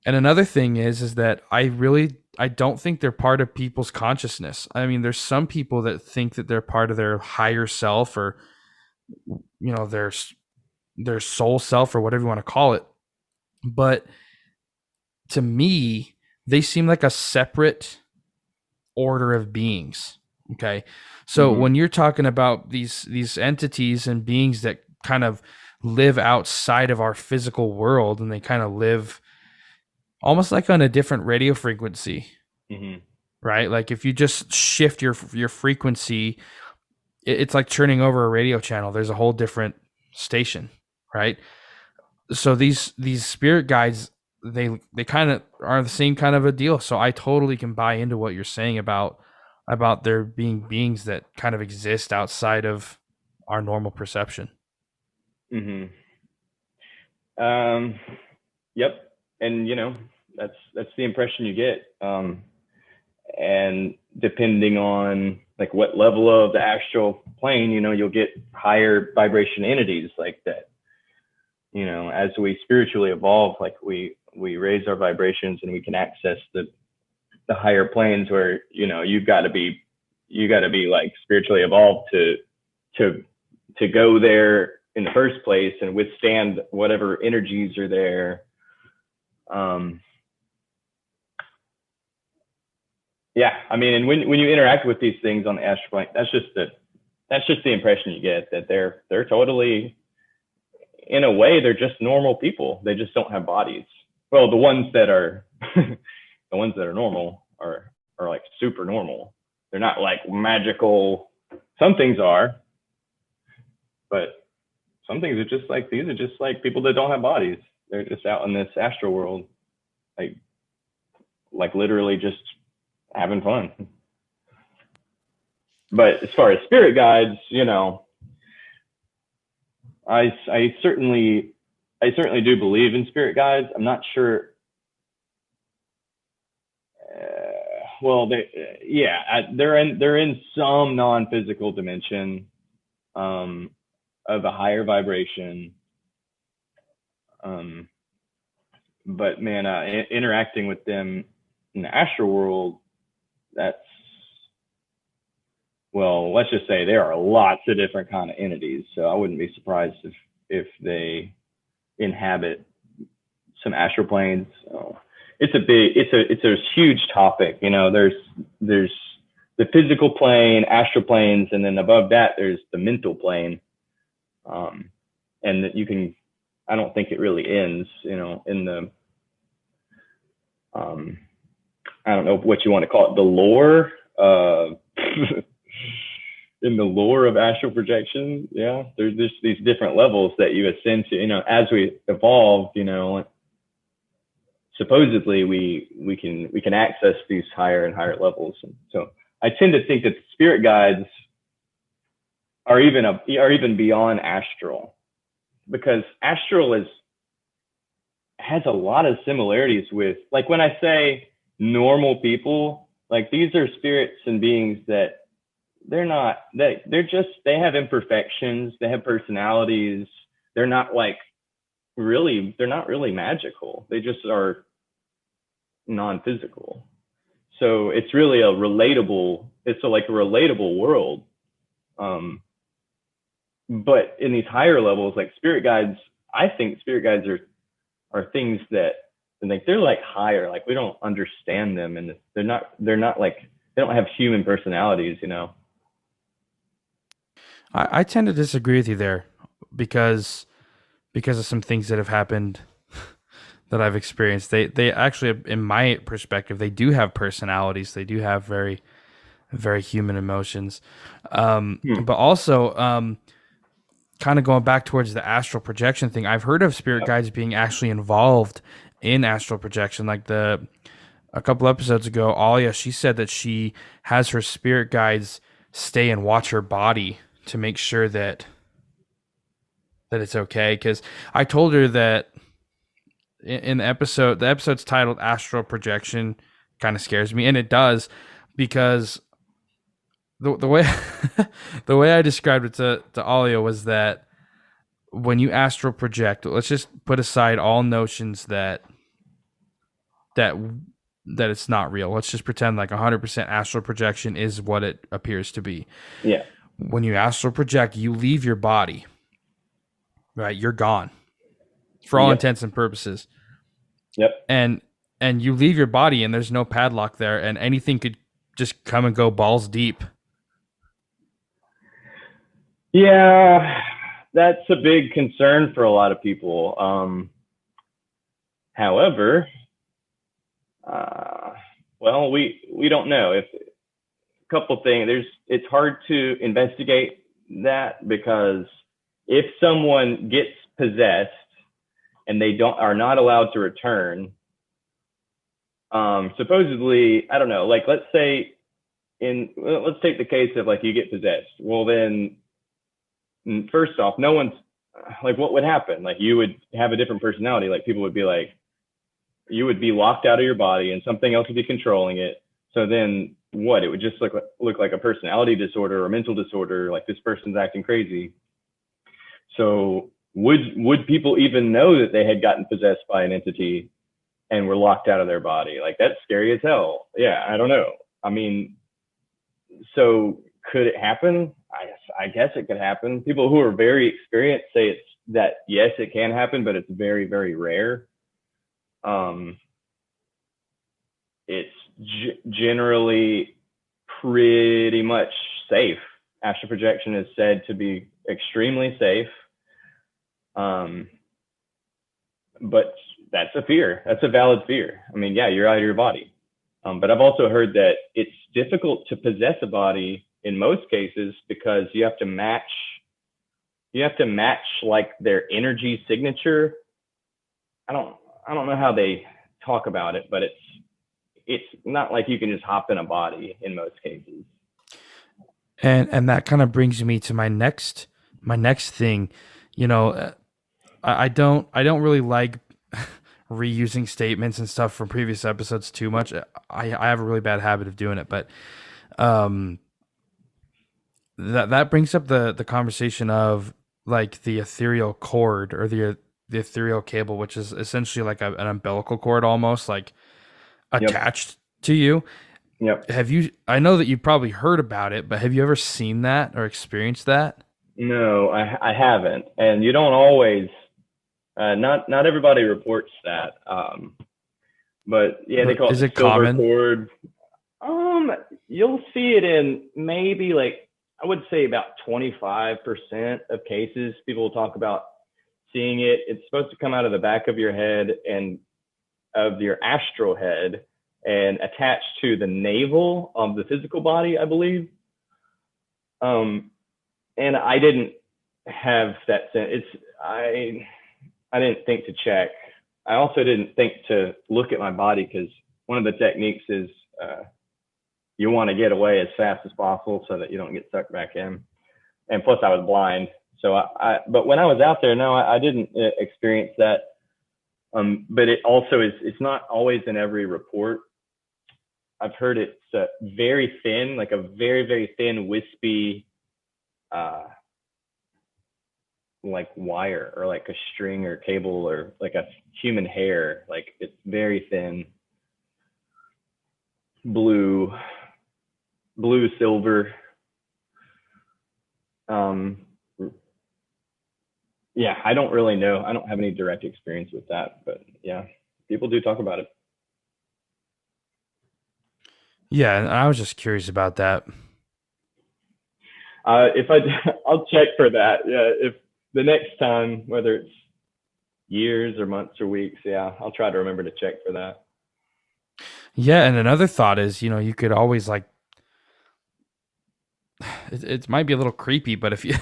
And another thing is that I don't think they're part of people's consciousness. I mean, there's some people that think that they're part of their higher self, or their soul self, or whatever you want to call it. But to me, they seem like a separate order of beings. Okay. So when you're talking about these entities and beings that kind of live outside of our physical world, and they kind of live almost like on a different radio frequency, right? Like if you just shift your frequency, it's like turning over a radio channel. There's a whole different station, right? So these spirit guides, they kind of are the same kind of a deal. So I totally can buy into what you're saying about there being beings that kind of exist outside of our normal perception. Yep. And that's the impression you get. And depending on like what level of the astral plane, you'll get higher vibration entities like that. As we spiritually evolve, like we raise our vibrations and we can access the higher planes where, you've got to be like spiritually evolved to go there in the first place and withstand whatever energies are there. Yeah, I mean, and when you interact with these things on the astral plane, that's just the impression you get, that they're totally, in a way, they're just normal people. They just don't have bodies. Well, the ones that are normal are like super normal. They're not like magical. Some things are, but some things are just like, these are just like people that don't have bodies. They're just out in this astral world, like literally just having fun. But as far as spirit guides, I certainly do believe in spirit guides. I'm not sure. Well, they're in some non-physical dimension of a higher vibration. But man, interacting with them in the astral world, let's just say there are lots of different kind of entities. So I wouldn't be surprised if they inhabit some astral planes. So it's a huge topic. There's the physical plane, astral planes, and then above that there's the mental plane. And that I don't think it really ends, in the, I don't know what you want to call it, the lore, in the lore of astral projection. Yeah, there's just these different levels that you ascend to, as we evolve, supposedly we can access these higher and higher levels. And so I tend to think that spirit guides are even beyond astral, because astral has a lot of similarities with, like, when I say normal people, like, these are spirits and beings that they have imperfections, they have personalities, they're not really magical, they just are non-physical. So it's really a relatable world. But in these higher levels, like spirit guides, I think spirit guides are things that, like, they're like higher, like we don't understand them, and they're not like, they don't have human personalities. I tend to disagree with you there because of some things that have happened that I've experienced. They actually, in my perspective, they do have personalities. They do have very, very human emotions. But also, kind of going back towards the astral projection thing, I've heard of spirit guides being actually involved in astral projection. Like a couple episodes ago, Alia, she said that she has her spirit guides stay and watch her body to make sure that it's okay. Because I told her that in the episode's titled Astral Projection kind of scares me, and it does, because the way the way I described it to Alia was that when you astral project, let's just put aside all notions that it's not real. Let's just pretend like 100% astral projection is what it appears to be. Yeah. When you astral project, you leave your body, right? You're gone for all intents and purposes. Yep. And you leave your body and there's no padlock there, and anything could just come and go balls deep. Yeah, that's a big concern for a lot of people. However, well, we don't know. If a couple things, it's hard to investigate that, because if someone gets possessed and they are not allowed to return, supposedly, I don't know, like, let's take the case of, like, you get possessed. Well, then, first off, no one's like, what would happen? Like, you would have a different personality. Like, people would be like, you would be locked out of your body and something else would be controlling it. So then what, it would just look like a personality disorder or a mental disorder, like this person's acting crazy. So would people even know that they had gotten possessed by an entity and were locked out of their body? Like, that's scary as hell. Yeah, I don't know. I mean, so could it happen? I guess it could happen. People who are very experienced say that yes, it can happen, but it's very, very rare. It's generally pretty much safe. Astral projection is said to be extremely safe. But that's a fear. That's a valid fear. I mean, yeah, you're out of your body. But I've also heard that it's difficult to possess a body in most cases because you have to match like their energy signature. I don't know how they talk about it, but it's not like you can just hop in a body in most cases. And that kind of brings me to my next thing. You know, I don't really like reusing statements and stuff from previous episodes too much. I have a really bad habit of doing it, but that brings up the conversation of like the ethereal cord or the ethereal cable, which is essentially like an umbilical cord almost, like attached to you. Yep. I know that you've probably heard about it, but have you ever seen that or experienced that? No, I haven't. And you don't always, not everybody reports that. But yeah, they call it the silver cord. You'll see it in maybe, like, I would say about 25% of cases. People will talk about seeing it. It's supposed to come out of the back of your head and of your astral head and attached to the navel of the physical body, I believe. And I didn't have that sense. I didn't think to check. I also didn't think to look at my body, because one of the techniques is you want to get away as fast as possible so that you don't get sucked back in. And plus, I was blind. So but when I was out there, no, I didn't experience that. But it also it's not always in every report. I've heard it's very thin, like a very, very thin, wispy, like wire or like a string or cable or like a human hair. Like, it's very thin, blue, silver. Yeah, I don't really know. I don't have any direct experience with that, but yeah, people do talk about it. Yeah, and I was just curious about that. I'll check for that. Yeah, if the next time, whether it's years or months or weeks, yeah, I'll try to remember to check for that. Yeah, and another thought is, you could always like, it might be a little creepy, but if you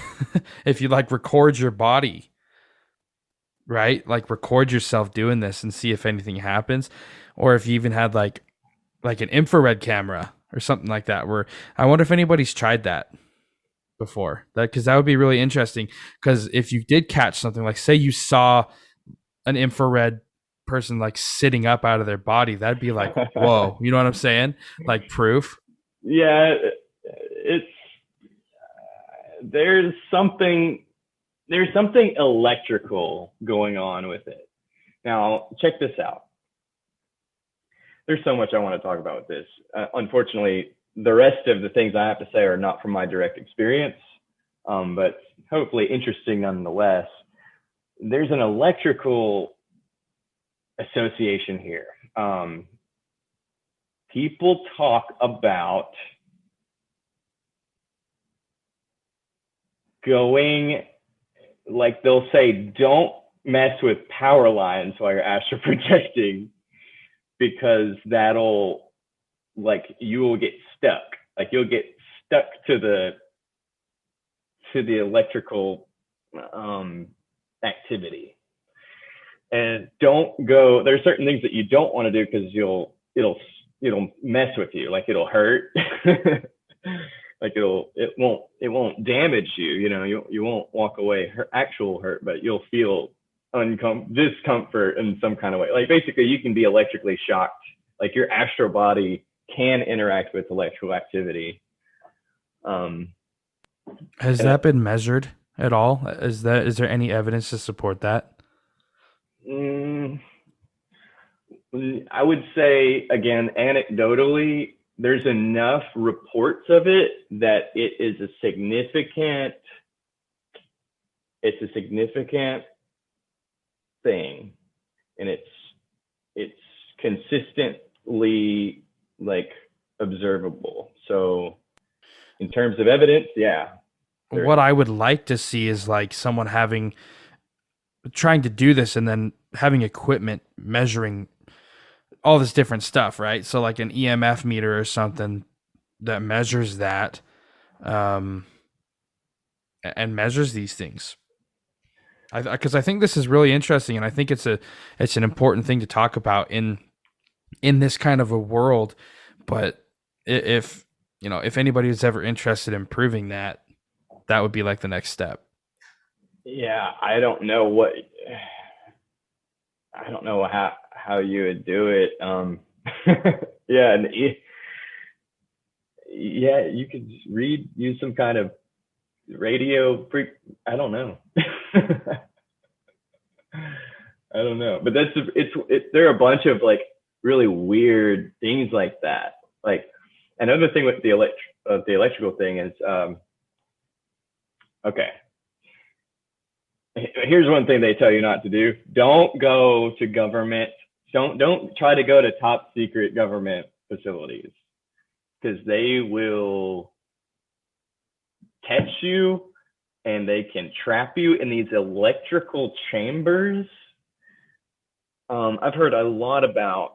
if you like record your body, right? Like record yourself doing this and see if anything happens, or if you even had like an infrared camera or something like that. Where I wonder if anybody's tried that before. Because that would be really interesting. Because if you did catch something, like say you saw an infrared person like sitting up out of their body, that'd be like, whoa, you know what I'm saying? Like proof. Yeah, there's something electrical going on with it. Now, check this out. There's so much I want to talk about with this. Unfortunately, the rest of the things I have to say are not from my direct experience, but hopefully interesting nonetheless. There's an electrical association here. People talk about going, like they'll say, don't mess with power lines while you're astral projecting, because that'll, like, you will get stuck. Like, you'll get stuck to the electrical activity. And don't go, there's certain things that you don't want to do because it'll mess with you. Like, it'll hurt. Like, it won't damage you. You won't walk away actual hurt, but you'll feel discomfort in some kind of way. Like, basically, you can be electrically shocked. Like, your astral body can interact with electrical activity. Has that been measured at all? Is there any evidence to support that? I would say, again, anecdotally, there's enough reports of it that it's a significant thing, and it's consistently like observable. So in terms of evidence, yeah. What I would like to see is like someone trying to do this and then having equipment measuring all this different stuff, right? So like an EMF meter or something that measures that, and measures these things. Because I think this is really interesting, and I think it's an important thing to talk about in this kind of a world. But if anybody is ever interested in proving that, that would be like the next step. Yeah, I don't know how you would do it. Yeah, and you could use some kind of radio I don't know. I don't know, but there are a bunch of like really weird things like that. Like another thing with the electrical thing is, okay. Here's one thing they tell you not to do. Don't go to government. Don't try to go to top secret government facilities, because they will catch you and they can trap you in these electrical chambers. I've heard a lot about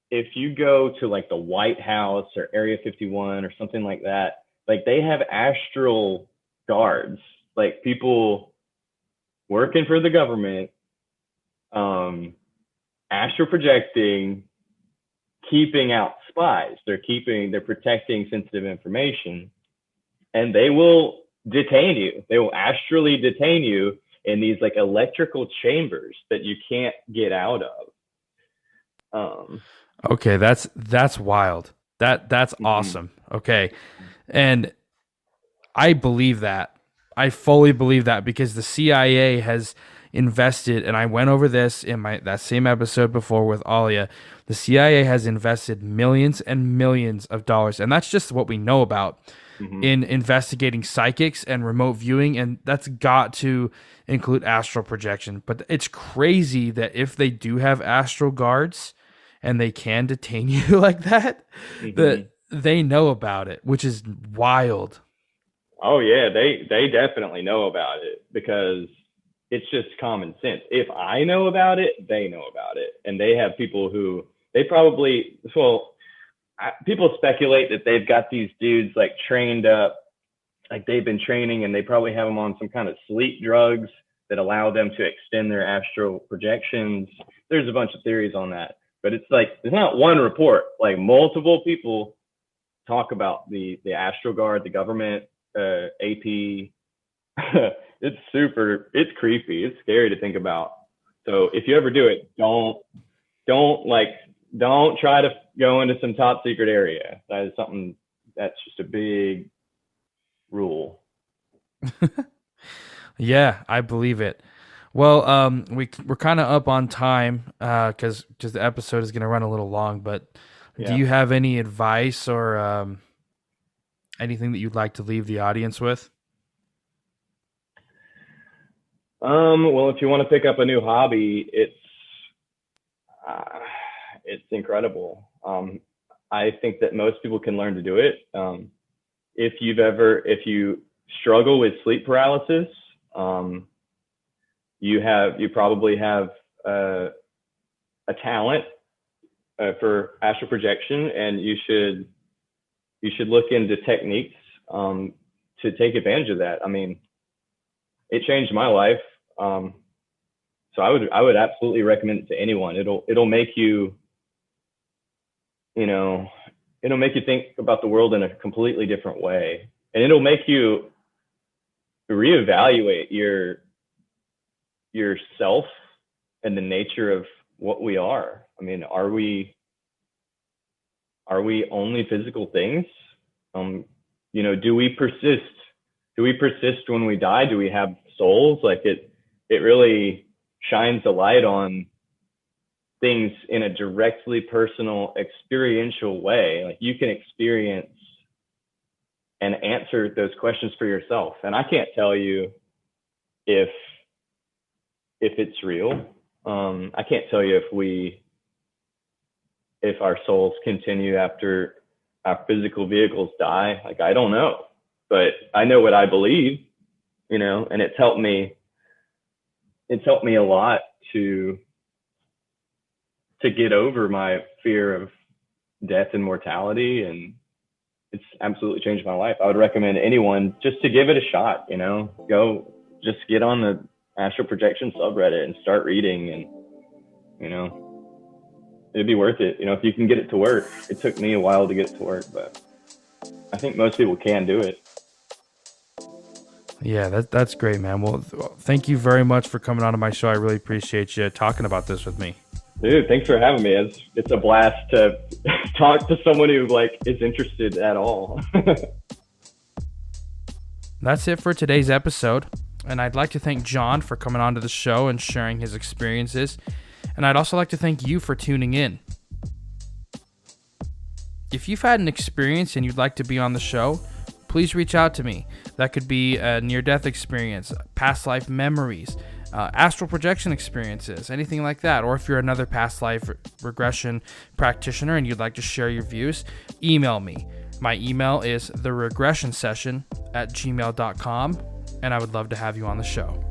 if you go to like the White House or Area 51 or something like that, like they have astral guards, like people working for the government, astral projecting, keeping out spies. They're protecting sensitive information, and they will detain you. They will astrally detain you in these like electrical chambers that you can't get out of. Okay, that's wild. That's awesome. Okay. And I believe that. I fully believe that, because the CIA has invested, and I went over this in that same episode before with Alia. The CIA has invested millions and millions of dollars, and that's just what we know about, in investigating psychics and remote viewing, and that's got to include astral projection. But it's crazy that if they do have astral guards and they can detain you like that, that they know about it, which is wild. Oh yeah, they definitely know about it, because it's just common sense. If I know about it, they know about it, and they have people who people speculate that they've got these dudes like trained up, like they've been training, and they probably have them on some kind of sleep drugs that allow them to extend their astral projections. There's a bunch of theories on that, but it's like there's not one report. Like multiple people talk about the astral guard, the government, AP. It's creepy. It's scary to think about. So if you ever do it, don't try to go into some top secret area. That is something that's just a big rule. Yeah, I believe it. Well, we're kind of up on time, because the episode is going to run a little long, but do you have any advice or anything that you'd like to leave the audience with? Well, if you want to pick up a new hobby, it's incredible. I think that most people can learn to do it. If you struggle with sleep paralysis, you probably have a talent for astral projection, and you should look into techniques to take advantage of that. I mean, it changed my life. So I would absolutely recommend it to anyone. It'll make you, it'll make you think about the world in a completely different way, and it'll make you reevaluate yourself and the nature of what we are. I mean, are we are we only physical things? Do we persist? Do we persist when we die? Do we have souls? Like it really shines a light on things in a directly personal, experiential way. Like you can experience and answer those questions for yourself. And I can't tell you if it's real. I can't tell you if our souls continue after our physical vehicles die. Like, I don't know, but I know what I believe, and it's helped me a lot to get over my fear of death and mortality. And it's absolutely changed my life. I would recommend anyone just to give it a shot, go just get on the Astral Projection subreddit and start reading, and, it'd be worth it. If you can get it to work. It took me a while to get it to work, but I think most people can do it. Yeah, that's great, man. Well, thank you very much for coming on to my show. I really appreciate you talking about this with me. Dude, thanks for having me. It's a blast to talk to someone who is interested at all. That's it for today's episode. And I'd like to thank John for coming on to the show and sharing his experiences. And I'd also like to thank you for tuning in. If you've had an experience and you'd like to be on the show, please reach out to me. That could be a near-death experience, past life memories, astral projection experiences, anything like that. Or if you're another past life regression practitioner and you'd like to share your views, email me. My email is theregressionsession@gmail.com, and I would love to have you on the show.